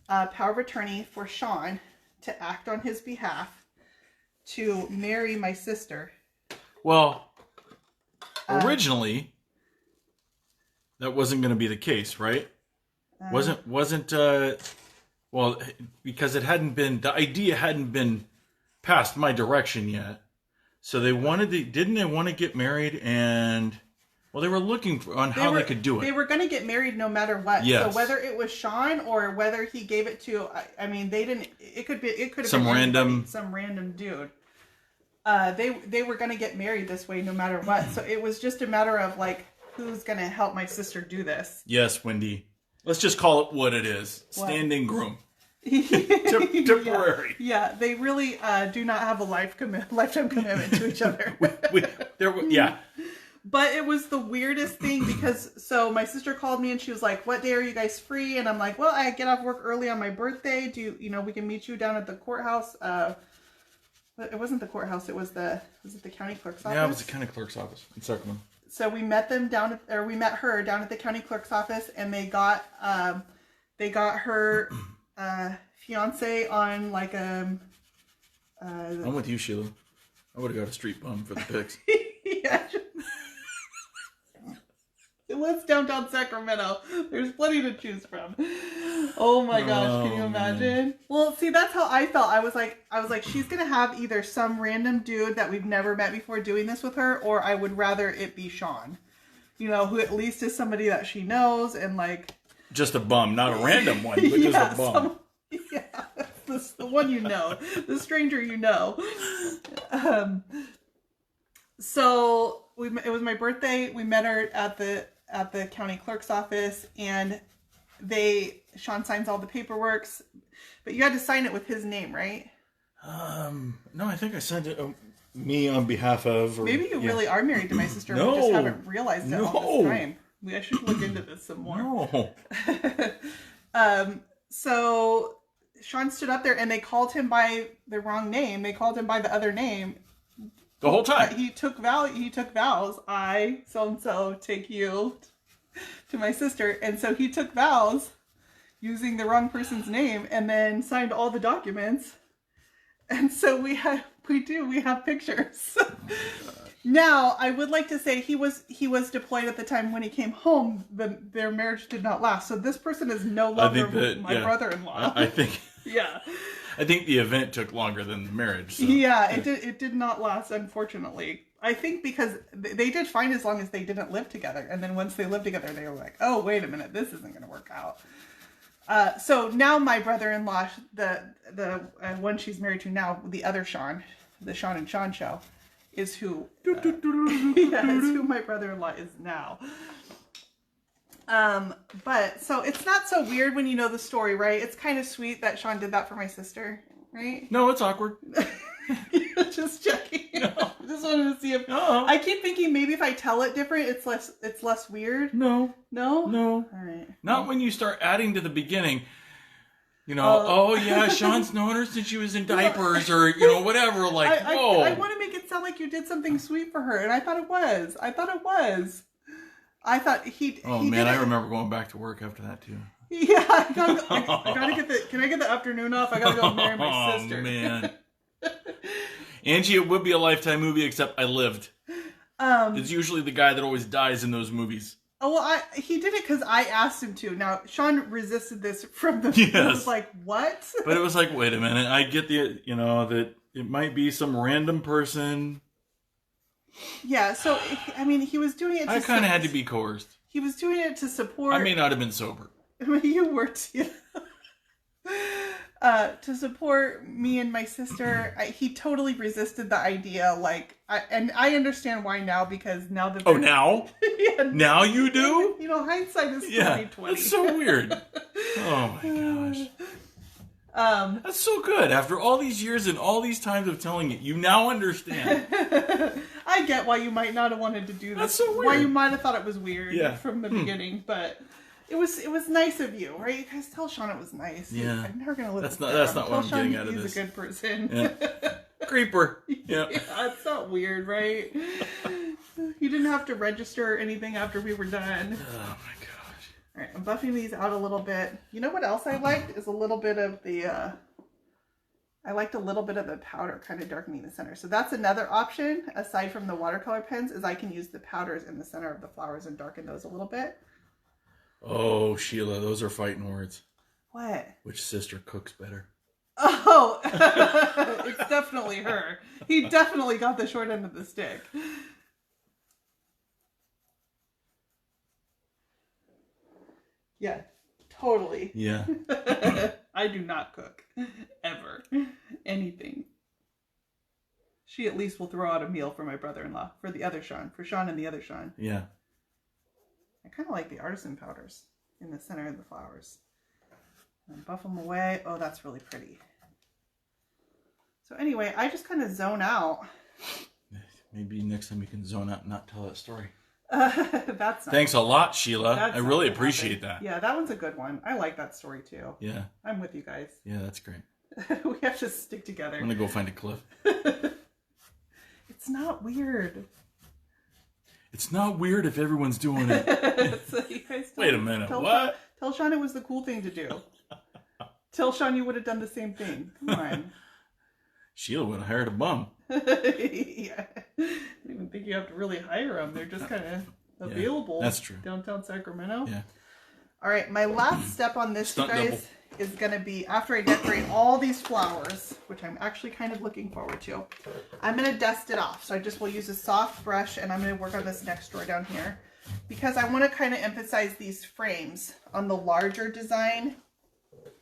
Speaker 1: power of attorney for Sean to act on his behalf to marry my sister.
Speaker 2: Well, originally, that wasn't going to be the case, right? Wasn't well, because the idea hadn't been passed my direction yet. So they didn't they want to get married and, well, they were looking on how they could do it.
Speaker 1: They were going to get married no matter what.
Speaker 2: Yes.
Speaker 1: So whether it was Sean or whether he gave it to, I mean, they didn't, it could have
Speaker 2: some
Speaker 1: been some random dude. They were going to get married this way no matter what. So it was just a matter of like, who's going to help my sister do this?
Speaker 2: Yes, Wendy. Let's just call it what it is.
Speaker 1: What?
Speaker 2: Standing groom. Temporary.
Speaker 1: Yeah, they really do not have a lifetime commitment to each other.
Speaker 2: Yeah.
Speaker 1: But it was the weirdest thing because, so my sister called me and she was like, what day are you guys free? And I'm like, well, I get off work early on my birthday. We can meet you down at the courthouse. It wasn't the courthouse. Was it the county clerk's office?
Speaker 2: Yeah, it was the county clerk's office in Sacramento.
Speaker 1: So we met we met her down at the county clerk's office and they got her fiance on like I'm
Speaker 2: with you, Sheila. I would have got a street bum for the pics.
Speaker 1: Yeah. It was downtown Sacramento. There's plenty to choose from. Oh my gosh, can you imagine? Man. Well, see, that's how I felt. I was like, she's gonna have either some random dude that we've never met before doing this with her, or I would rather it be Sean. Who at least is somebody that she knows and like.
Speaker 2: Just a bum, not a random one, but just a bum.
Speaker 1: Yeah. the one you know, the stranger you know. So it was my birthday. We met her at the county clerk's office, and Sean signs all the paperwork, but you had to sign it with his name, right?
Speaker 2: No, I think I signed it me on behalf of. Or,
Speaker 1: maybe you really are married to my sister.
Speaker 2: No,
Speaker 1: we just haven't realized it all this time. I should look into this some more.
Speaker 2: No.
Speaker 1: So Sean stood up there, and they called him by the wrong name. They called him by the other name.
Speaker 2: The whole time.
Speaker 1: He took vows. I, so-and-so, take you to my sister. And so he took vows using the wrong person's name and then signed all the documents. And so we have pictures. Now, I would like to say he was deployed at the time. When he came home, their marriage did not last. So this person is no longer my brother-in-law.
Speaker 2: I think.
Speaker 1: Yeah.
Speaker 2: I think the event took longer than the marriage. So.
Speaker 1: Yeah, it did not last, unfortunately. I think because they did fine as long as they didn't live together. And then once they lived together, they were like, oh, wait a minute, this isn't going to work out. So now my brother-in-law, the one she's married to now, the other Sean, the Sean and Sean show, is who my brother-in-law is now. But so it's not so weird when you know the story, right? It's kind of sweet that Sean did that for my sister, right?
Speaker 2: No, it's awkward.
Speaker 1: Just checking.
Speaker 2: No.
Speaker 1: Just wanted to see if I keep thinking maybe if I tell it different, it's less weird.
Speaker 2: No.
Speaker 1: All right.
Speaker 2: Not when you start adding to the beginning. You know, oh yeah, Sean's known her since she was in diapers, or whatever. Like,
Speaker 1: I want to make it sound like you did something sweet for her, and I thought it was. I thought he.
Speaker 2: Oh man, I remember going back to work after that too.
Speaker 1: Yeah, I gotta get the. Can I get the afternoon off? I gotta go marry my sister.
Speaker 2: Oh man. Angie, it would be a Lifetime movie, except I lived. It's usually the guy that always dies in those movies.
Speaker 1: Oh well, he did it because I asked him to. Now Sean resisted this from the.
Speaker 2: Yes.
Speaker 1: It was like, what?
Speaker 2: But it was like, wait a minute. I get that it might be some random person.
Speaker 1: Yeah, so I mean, he was doing it.
Speaker 2: I kind of had to be coerced.
Speaker 1: He was doing it to support.
Speaker 2: I may not have been sober.
Speaker 1: You were too. To support me and my sister. He totally resisted the idea. And I understand why now, because now that
Speaker 2: now?
Speaker 1: Yeah,
Speaker 2: now you do?
Speaker 1: Hindsight is 2020.
Speaker 2: That's so weird. Oh my gosh. That's so good. After all these years and all these times of telling it, you now understand.
Speaker 1: I get why you might not have wanted to do this.
Speaker 2: That's so weird.
Speaker 1: Why you might have thought it was weird from the beginning, but it was nice of you, right? You guys tell Sean it was nice.
Speaker 2: Yeah.
Speaker 1: I'm never gonna live.
Speaker 2: That's not what I'm getting out of
Speaker 1: this.
Speaker 2: this.
Speaker 1: He's a good person.
Speaker 2: Yeah. Creeper. Yeah.
Speaker 1: It's not weird, right? You didn't have to register or anything after we were done.
Speaker 2: Oh my gosh.
Speaker 1: All right, I'm buffing these out a little bit. You know what else I liked is a little bit of the. I liked a little bit of the powder, kind of darkening the center. So that's another option, aside from the watercolor pens, is I can use the powders in the center of the flowers and darken those a little bit.
Speaker 2: Oh, Sheila, those are fighting words.
Speaker 1: What?
Speaker 2: Which sister cooks better?
Speaker 1: Oh, it's definitely her. He definitely got the short end of the stick. Yeah, totally.
Speaker 2: Yeah.
Speaker 1: I do not cook. Ever. Anything. She at least will throw out a meal for my brother-in-law. For the other Sean. For Sean and the other Sean.
Speaker 2: Yeah.
Speaker 1: I kind of like the artisan powders in the center of the flowers. And buff them away. Oh, that's really pretty. So anyway, I just kind of zone out.
Speaker 2: Maybe next time you can zone out and not tell that story.
Speaker 1: That's
Speaker 2: Thanks a lot, Sheila. I really appreciate that.
Speaker 1: Yeah, that one's a good one. I like that story too.
Speaker 2: Yeah.
Speaker 1: I'm with you guys.
Speaker 2: Yeah, that's great.
Speaker 1: We have to stick together.
Speaker 2: I'm going to go find a cliff.
Speaker 1: It's not weird.
Speaker 2: It's not weird if everyone's doing it.
Speaker 1: So you guys
Speaker 2: Wait a minute, what?
Speaker 1: Tell Sean it was the cool thing to do. Tell Sean you would have done the same thing. Come on.
Speaker 2: Sheila would have hired a bum.
Speaker 1: Yeah. I don't even think you have to really hire them. They're just kind of available.
Speaker 2: Yeah, that's true.
Speaker 1: Downtown Sacramento.
Speaker 2: Yeah.
Speaker 1: All right, my last step on this, you guys, is going to be after I decorate all these flowers, which I'm actually kind of looking forward to. I'm going to dust it off. So I just will use a soft brush, and I'm going to work on this next drawer down here because I want to kind of emphasize these frames on the larger design.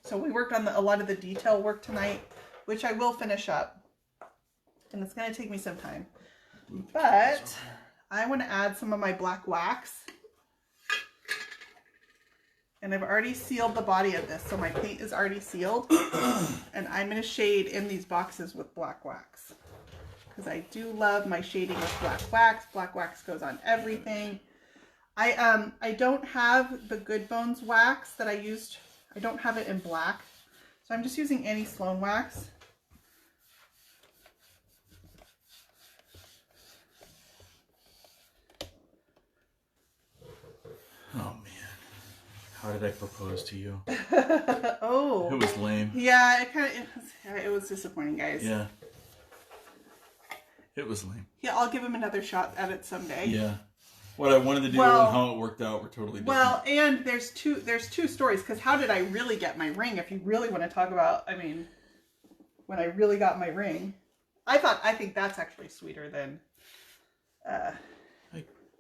Speaker 1: So we worked on a lot of the detail work tonight, which I will finish up. And it's going to take me some time. But I want to add some of my black wax. And I've already sealed the body of this, so my paint is already sealed. And I'm going to shade in these boxes with black wax. Because I do love my shading with black wax. Black wax goes on everything. I don't have the Good Bones wax that I used. I don't have it in black. So I'm just using any Sloan wax.
Speaker 2: Oh man, how did I propose to you?
Speaker 1: Oh,
Speaker 2: it was lame.
Speaker 1: Yeah, it was disappointing, guys.
Speaker 2: Yeah, it was lame.
Speaker 1: Yeah, I'll give him another shot at it someday.
Speaker 2: Yeah, what I wanted to do and how it worked out were totally different.
Speaker 1: Well, and there's two stories, because how did I really get my ring? If you really want to talk about, I mean, when I really got my ring, I think that's actually sweeter than.
Speaker 2: I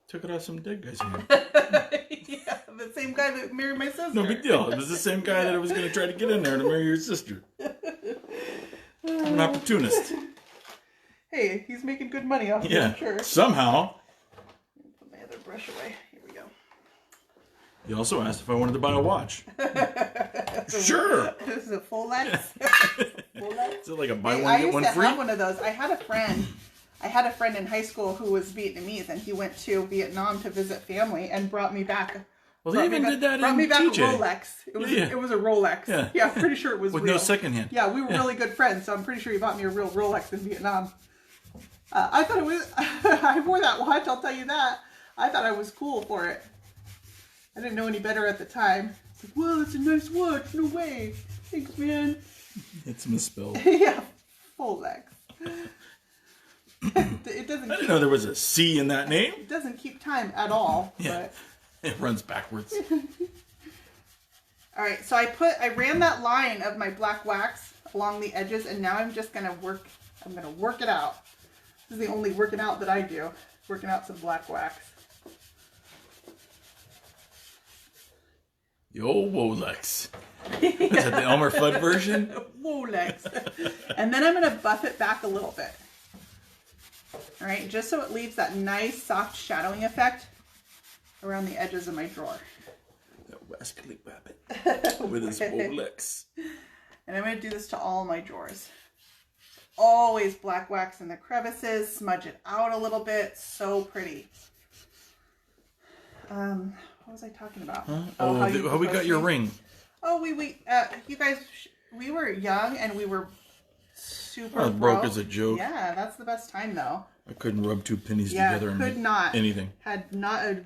Speaker 2: took it off some dead guy's hand.
Speaker 1: Yeah, the same guy that married my sister.
Speaker 2: No big deal. It was the same guy that I was going to try to get in there to marry your sister. I'm an opportunist.
Speaker 1: Hey, he's making good money off of
Speaker 2: Yeah,
Speaker 1: it, sure.
Speaker 2: somehow.
Speaker 1: Put my other brush away. Here we go.
Speaker 2: You also asked if I wanted to buy a watch. Sure.
Speaker 1: This is a full Lex. Full Lex.
Speaker 2: Is it like a buy one get one free?
Speaker 1: I used to have one of those. I had a friend in high school who was Vietnamese, and he went to Vietnam to visit family and brought me back.
Speaker 2: Well, they even did that in
Speaker 1: Brought me back
Speaker 2: TJ.
Speaker 1: a Rolex. It was a Rolex. Yeah, I'm pretty sure it was
Speaker 2: with
Speaker 1: real.
Speaker 2: no second hand.
Speaker 1: Yeah, we were really good friends, so I'm pretty sure he bought me a real Rolex in Vietnam. I thought it was. I wore that watch. I'll tell you that. I thought I was cool for it. I didn't know any better at the time. It's like, well, it's a nice watch. No way. Thanks, man.
Speaker 2: It's misspelled.
Speaker 1: Yeah, Rolex. It doesn't.
Speaker 2: I didn't know there was a C in that name.
Speaker 1: It doesn't keep time at all.
Speaker 2: Yeah,
Speaker 1: but.
Speaker 2: It runs backwards.
Speaker 1: All right, so I ran that line of my black wax along the edges, and now I'm just gonna work it out. This is the only working out that I do, working out some black wax.
Speaker 2: The old Rolex. Yeah. Is that the Elmer Fudd version?
Speaker 1: Rolex. And then I'm gonna buff it back a little bit. All right, just so it leaves that nice soft shadowing effect around the edges of my drawer.
Speaker 2: That rascally rabbit with his Rolex.
Speaker 1: And I'm going to do this to all my drawers. Always black wax in the crevices, smudge it out a little bit. So pretty. What was I talking about?
Speaker 2: Huh? How we got your ring.
Speaker 1: Oh, you guys, we were young and we were super
Speaker 2: broke as a joke.
Speaker 1: Yeah, that's the best time though.
Speaker 2: I couldn't rub two pennies together and make anything.
Speaker 1: Had not a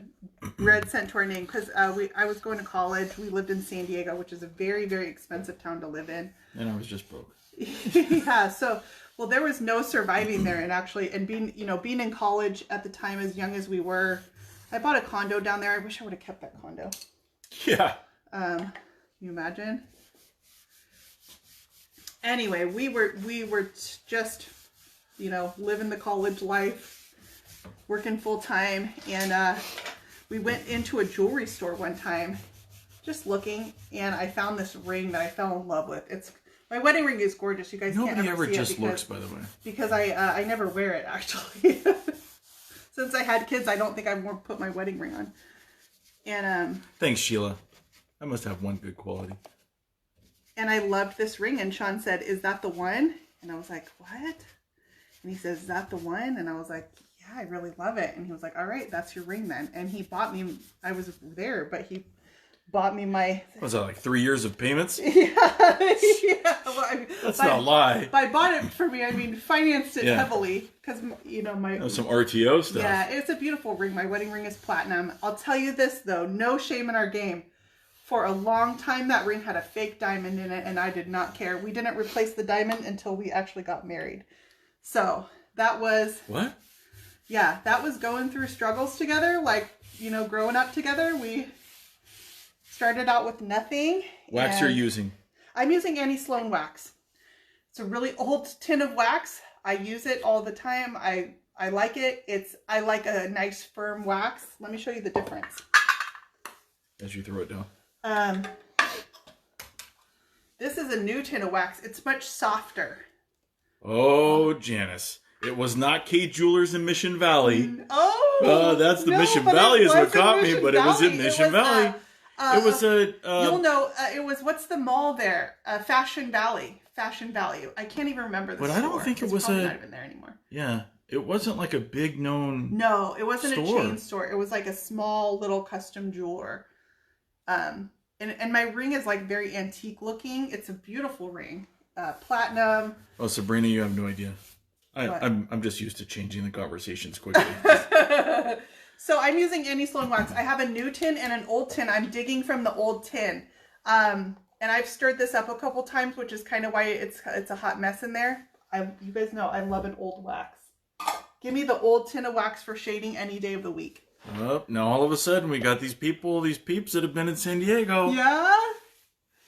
Speaker 1: red cent to our name because I was going to college. We lived in San Diego, which is a very, very expensive town to live in.
Speaker 2: And I was just broke.
Speaker 1: Yeah, so there was no surviving there, and being in college at the time, as young as we were, I bought a condo down there. I wish I would have kept that condo.
Speaker 2: Yeah.
Speaker 1: You imagine? Anyway, we were just living the college life, working full time, and we went into a jewelry store one time, just looking, and I found this ring that I fell in love with. My wedding ring is gorgeous. You guys can't ever see it.
Speaker 2: Nobody ever just looks, by the way.
Speaker 1: Because I never wear it, actually. Since I had kids, I don't think I've put my wedding ring on. And
Speaker 2: thanks, Sheila. I must have one good quality.
Speaker 1: And I loved this ring, and Sean said, "Is that the one?" And I was like, "What?" And he says, "Is that the one?" And I was like, "Yeah, I really love it." And he was like, "All right, that's your ring then." And he bought me, I was there, but he bought me my...
Speaker 2: Was that like 3 years of payments?
Speaker 1: Yeah. Yeah. Well,
Speaker 2: that's not a lie.
Speaker 1: By bought it for me, I mean financed it heavily. Because,
Speaker 2: some RTO stuff.
Speaker 1: Yeah, it's a beautiful ring. My wedding ring is platinum. I'll tell you this, though. No shame in our game. For a long time, that ring had a fake diamond in it, and I did not care. We didn't replace the diamond until we actually got married. So, that was...
Speaker 2: What?
Speaker 1: Yeah, that was going through struggles together. Like, growing up together, we started out with nothing.
Speaker 2: Wax you're using?
Speaker 1: I'm using Annie Sloan wax. It's a really old tin of wax. I use it all the time. I like it. I like a nice firm wax. Let me show you the difference.
Speaker 2: As you throw it down.
Speaker 1: This is a new tin of wax. It's much softer.
Speaker 2: Oh, Janice. It was not K Jewelers in Mission Valley.
Speaker 1: Oh!
Speaker 2: That's the
Speaker 1: no,
Speaker 2: Mission Valley is what caught me,
Speaker 1: Mission
Speaker 2: but it was in Mission Valley. It was a...
Speaker 1: you'll know, it was, what's the mall there? Fashion Valley. Fashion Valley. I can't even remember the store.
Speaker 2: But I don't think it was
Speaker 1: probably not even there anymore.
Speaker 2: Yeah. It wasn't like a big known
Speaker 1: No, it wasn't
Speaker 2: store.
Speaker 1: a chain store. It was like a small little custom jeweler. And my ring is like very antique looking. It's a beautiful ring. Platinum.
Speaker 2: Oh, Sabrina, you have no idea. I'm just used to changing the conversations quickly.
Speaker 1: So I'm using Annie Sloan wax. I have a new tin and an old tin. I'm digging from the old tin. And I've stirred this up a couple times, which is kind of why it's a hot mess in there. You guys know I love an old wax. Give me the old tin of wax for shading any day of the week.
Speaker 2: Oh, now all of a sudden we got these peeps that have been in San Diego.
Speaker 1: Yeah?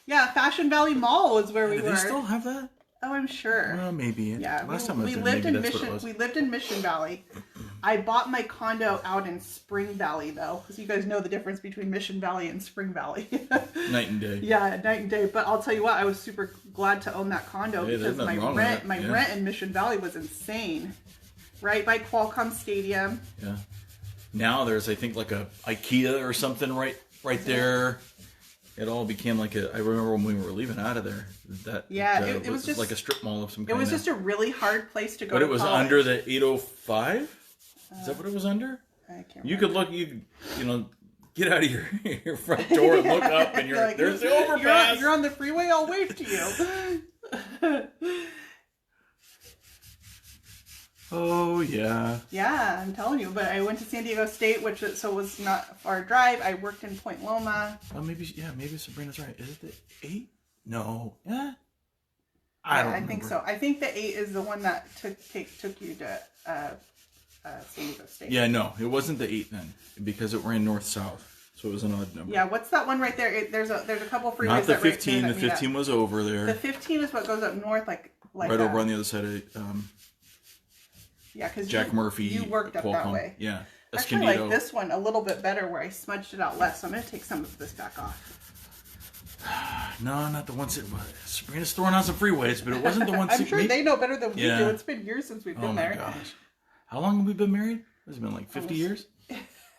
Speaker 1: Yeah, Fashion Valley Mall is where we were.
Speaker 2: Do they still have that?
Speaker 1: Oh, I'm sure.
Speaker 2: Well, maybe.
Speaker 1: Yeah,
Speaker 2: Last time I was
Speaker 1: we
Speaker 2: there,
Speaker 1: lived
Speaker 2: maybe
Speaker 1: in
Speaker 2: that's
Speaker 1: Mission.
Speaker 2: what it was.
Speaker 1: We lived in Mission Valley. I bought my condo out in Spring Valley, though, because you guys know the difference between Mission Valley and Spring Valley.
Speaker 2: Night and day.
Speaker 1: Yeah, night and day. But I'll tell you what, I was super glad to own that condo because my rent in Mission Valley was insane. Right by Qualcomm Stadium.
Speaker 2: Yeah. Now there's, I think, like a IKEA or something right there. It all became like I remember when we were leaving out of there. It was just like a strip mall of some kind.
Speaker 1: It was just a really hard place to go.
Speaker 2: But
Speaker 1: to
Speaker 2: it was
Speaker 1: college.
Speaker 2: under the 805. Is that what it was under?
Speaker 1: I can't remember.
Speaker 2: You could look. You know, get out of your front door and look up, and
Speaker 1: like,
Speaker 2: there's the overpass.
Speaker 1: You're on the freeway. I'll wave to you.
Speaker 2: Oh yeah.
Speaker 1: Yeah, I'm telling you. But I went to San Diego State, which was not a far drive. I worked in Point Loma.
Speaker 2: Well, maybe Sabrina's right. Is it the 8? No. Yeah. I don't remember.
Speaker 1: I think so. I think the 8 is the one that took you to San Diego State.
Speaker 2: Yeah, no, it wasn't the 8 then because it ran north-south, so it was an odd number.
Speaker 1: Yeah, what's that one right there? There's a couple freeways.
Speaker 2: Not the 15.
Speaker 1: Right
Speaker 2: the 15 was over there.
Speaker 1: The 15 is what goes up north, like
Speaker 2: right over on the other side of.
Speaker 1: Yeah, because
Speaker 2: Jack Murphy.
Speaker 1: You worked up that way.
Speaker 2: Yeah.
Speaker 1: Actually, I like this one a little bit better where I smudged it out less. So I'm going to take some of this back off.
Speaker 2: No, not the ones that... Sabrina's throwing on some freeways, but it wasn't the ones...
Speaker 1: I'm sure they know better than we do. It's been years since we've been there.
Speaker 2: Gosh. How long have we been married? It's been like 50 years?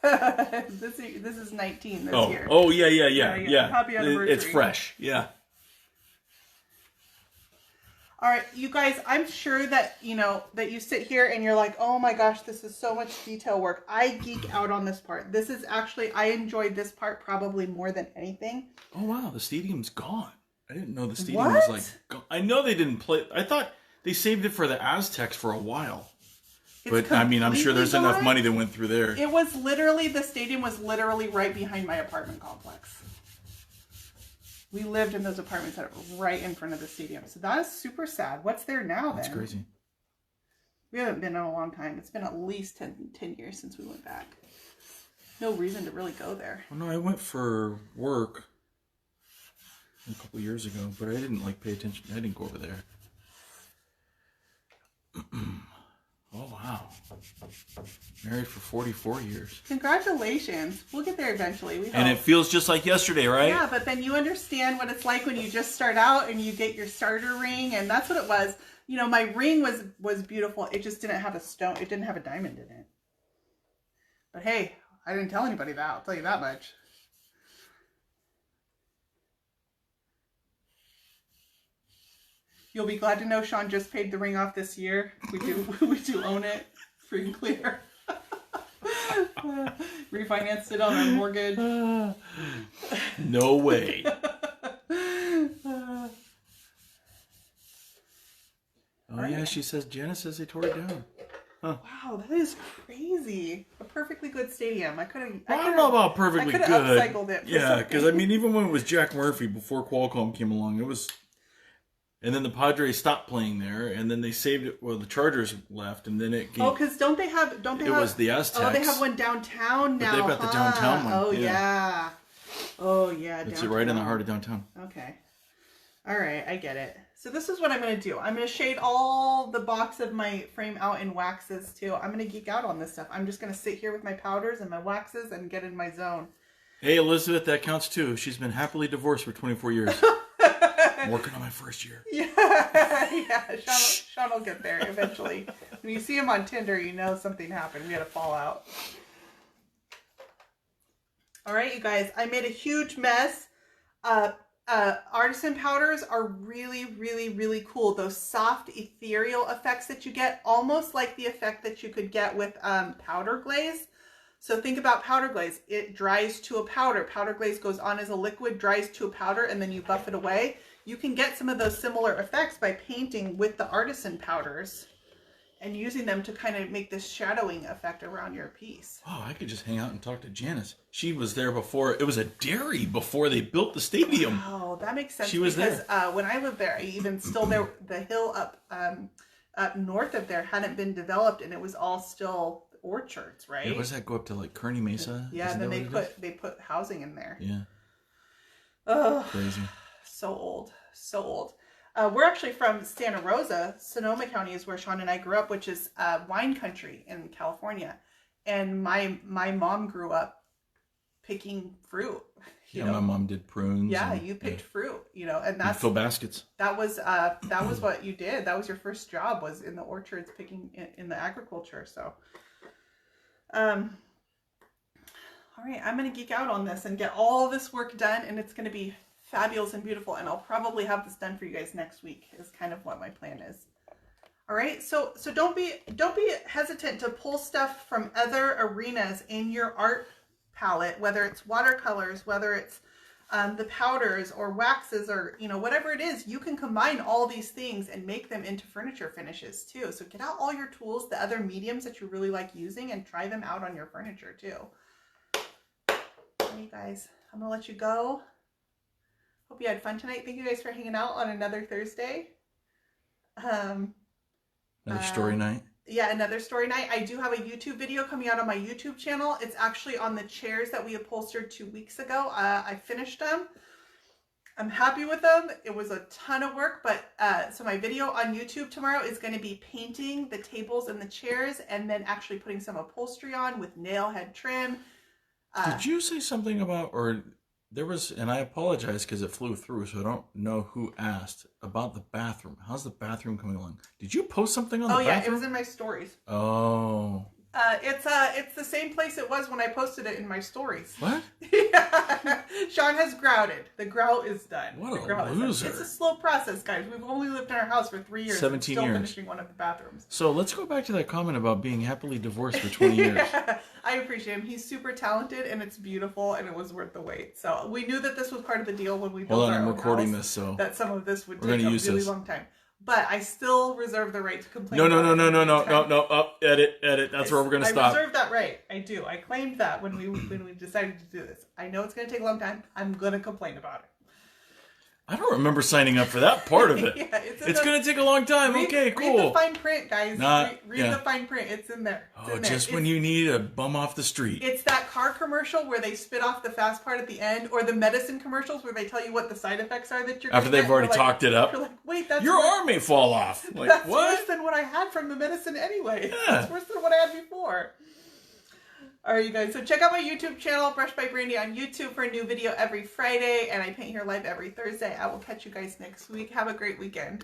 Speaker 1: This is 19 this year.
Speaker 2: Oh, yeah.
Speaker 1: Happy anniversary.
Speaker 2: It's fresh. Yeah.
Speaker 1: All right, you guys, I'm sure that, that you sit here and you're like, oh my gosh, this is so much detail work. I geek out on this part. This is actually, I enjoyed this part probably more than anything.
Speaker 2: Oh, wow, the stadium's gone. I didn't know the stadium was like, gone. I know they didn't play. I thought they saved it for the Aztecs for a while. But, I mean, I'm sure there's enough money that went through there.
Speaker 1: The stadium was literally right behind my apartment complex. We lived in those apartments that were right in front of the stadium. So that is super sad. What's there now then?
Speaker 2: That's crazy.
Speaker 1: We haven't been in a long time. It's been at least 10 years since we went back. No reason to really go there.
Speaker 2: Well, no, I went for work a couple years ago, but I didn't pay attention. I didn't go over there. Oh, wow. Married for 44 years.
Speaker 1: Congratulations. We'll get there eventually. We hope.
Speaker 2: And it feels just like yesterday, right?
Speaker 1: Yeah, but then you understand what it's like when you just start out and you get your starter ring. And that's what it was. My ring was beautiful. It just didn't have a stone. It didn't have a diamond in it. But hey, I didn't tell anybody that. I'll tell you that much. You'll be glad to know Sean just paid the ring off this year. We do own it, free and clear. Refinanced it on our mortgage.
Speaker 2: No way. Oh yeah, she says Janice says they tore it down. Huh.
Speaker 1: Wow, that is crazy. A perfectly good stadium. I don't
Speaker 2: know about perfectly good.
Speaker 1: I could have upcycled it.
Speaker 2: Yeah, because I mean, even when it was Jack Murphy before Qualcomm came along, it was. And then the Padres stopped playing there, and then they saved it. Well, the Chargers left, and then it came.
Speaker 1: Oh, because don't they have?
Speaker 2: It was the Aztecs.
Speaker 1: Oh, they have one downtown now.
Speaker 2: But they've got the downtown one.
Speaker 1: Oh yeah. Oh yeah.
Speaker 2: It's right in the heart of downtown.
Speaker 1: Okay. All right, I get it. So this is what I'm going to do. I'm going to shade all the box of my frame out in waxes too. I'm going to geek out on this stuff. I'm just going to sit here with my powders and my waxes and get in my zone.
Speaker 2: Hey, Elizabeth, that counts too. She's been happily divorced for 24 years. I'm working on my first year.
Speaker 1: Yeah, yeah. Sean will get there eventually. When you see him on Tinder, you know something happened. We had a fallout. All right, you guys. I made a huge mess. Artisan powders are really, really, really cool. Those soft, ethereal effects that you get, almost like the effect that you could get with powder glaze. So think about powder glaze. It dries to a powder. Powder glaze goes on as a liquid, dries to a powder, and then you buff it away. You can get some of those similar effects by painting with the artisan powders and using them to kind of make this shadowing effect around your piece.
Speaker 2: Oh, I could just hang out and talk to Janice. She was there before. It was a dairy before they built the stadium.
Speaker 1: Oh, that makes sense.
Speaker 2: She was
Speaker 1: because,
Speaker 2: there.
Speaker 1: When I lived there, even still there, the hill up north of there hadn't been developed, and it was all still orchards, right?
Speaker 2: Yeah, what does that go up to, like Kearney Mesa?
Speaker 1: Yeah, and then they put housing in there.
Speaker 2: Yeah.
Speaker 1: Oh,
Speaker 2: crazy.
Speaker 1: So old, so old. We're actually from Santa Rosa. Sonoma County is where Sean and I grew up, which is wine country in California. And my mom grew up picking fruit.
Speaker 2: Yeah, my mom did prunes.
Speaker 1: Yeah, you picked fruit, and that's
Speaker 2: fill baskets.
Speaker 1: That was what you did. That was your first job, was in the orchards picking in the agriculture. So, all right, I'm gonna geek out on this and get all this work done, and it's gonna be fabulous and beautiful, and I'll probably have this done for you guys next week is kind of what my plan is. All right, so don't be hesitant to pull stuff from other arenas in your art palette, whether it's watercolors, whether it's the powders or waxes, or whatever it is. You can combine all these things and make them into furniture finishes too. So get out all your tools, the other mediums that you really like using, and try them out on your furniture too. Hey guys, I'm gonna let you go. Hope you had fun tonight. Thank you guys for hanging out on another Thursday.
Speaker 2: Another story night.
Speaker 1: Yeah, another story night. I do have a YouTube video coming out on my YouTube channel. It's actually on the chairs that we upholstered 2 weeks ago. I finished them. I'm happy with them. It was a ton of work, but so my video on YouTube tomorrow is going to be painting the tables and the chairs, and then actually putting some upholstery on with nail head trim.
Speaker 2: Did you say something about, or there was, and I apologize because it flew through, so I don't know who asked about the bathroom. How's the bathroom coming along? Did you post something on the bathroom? Oh yeah,
Speaker 1: it was in my stories.
Speaker 2: Oh.
Speaker 1: It's the same place it was when I posted it in my stories.
Speaker 2: What?
Speaker 1: Yeah. Sean has grouted. The grout is done.
Speaker 2: What a loser.
Speaker 1: It's a slow process, guys. We've only lived in our house for 3 years.
Speaker 2: 17
Speaker 1: still
Speaker 2: years.
Speaker 1: Finishing one of the bathrooms.
Speaker 2: So let's go back to that comment about being happily divorced for 20 years.
Speaker 1: Yeah, I appreciate him. He's super talented, and it's beautiful, and it was worth the wait. So we knew that this was part of the deal when we built our own
Speaker 2: I'm recording
Speaker 1: house,
Speaker 2: this, so
Speaker 1: that some of this would take a really long time. But I still reserve the right to complain.
Speaker 2: No. Edit. That's where we're gonna stop.
Speaker 1: I reserve that right. I do. I claimed that when we decided to do this. I know it's gonna take a long time. I'm gonna complain about it.
Speaker 2: I don't remember signing up for that part of it.
Speaker 1: Yeah,
Speaker 2: it's gonna take a long time. Okay, cool.
Speaker 1: Read the fine print, guys. Read the fine print. It's in there.
Speaker 2: Just when you need a bum off the street.
Speaker 1: It's that car commercial where they spit off the fast part at the end, or the medicine commercials where they tell you what the side effects are that you're
Speaker 2: after they've already talked it up.
Speaker 1: You're like, wait, that's
Speaker 2: your arm may fall off. Like,
Speaker 1: that's
Speaker 2: what?
Speaker 1: worse than what I had from the medicine anyway.
Speaker 2: Yeah.
Speaker 1: That's worse than what I had before. All right, you guys. So check out my YouTube channel, Brush by Brandy, on YouTube for a new video every Friday, and I paint here live every Thursday. I will catch you guys next week. Have a great weekend.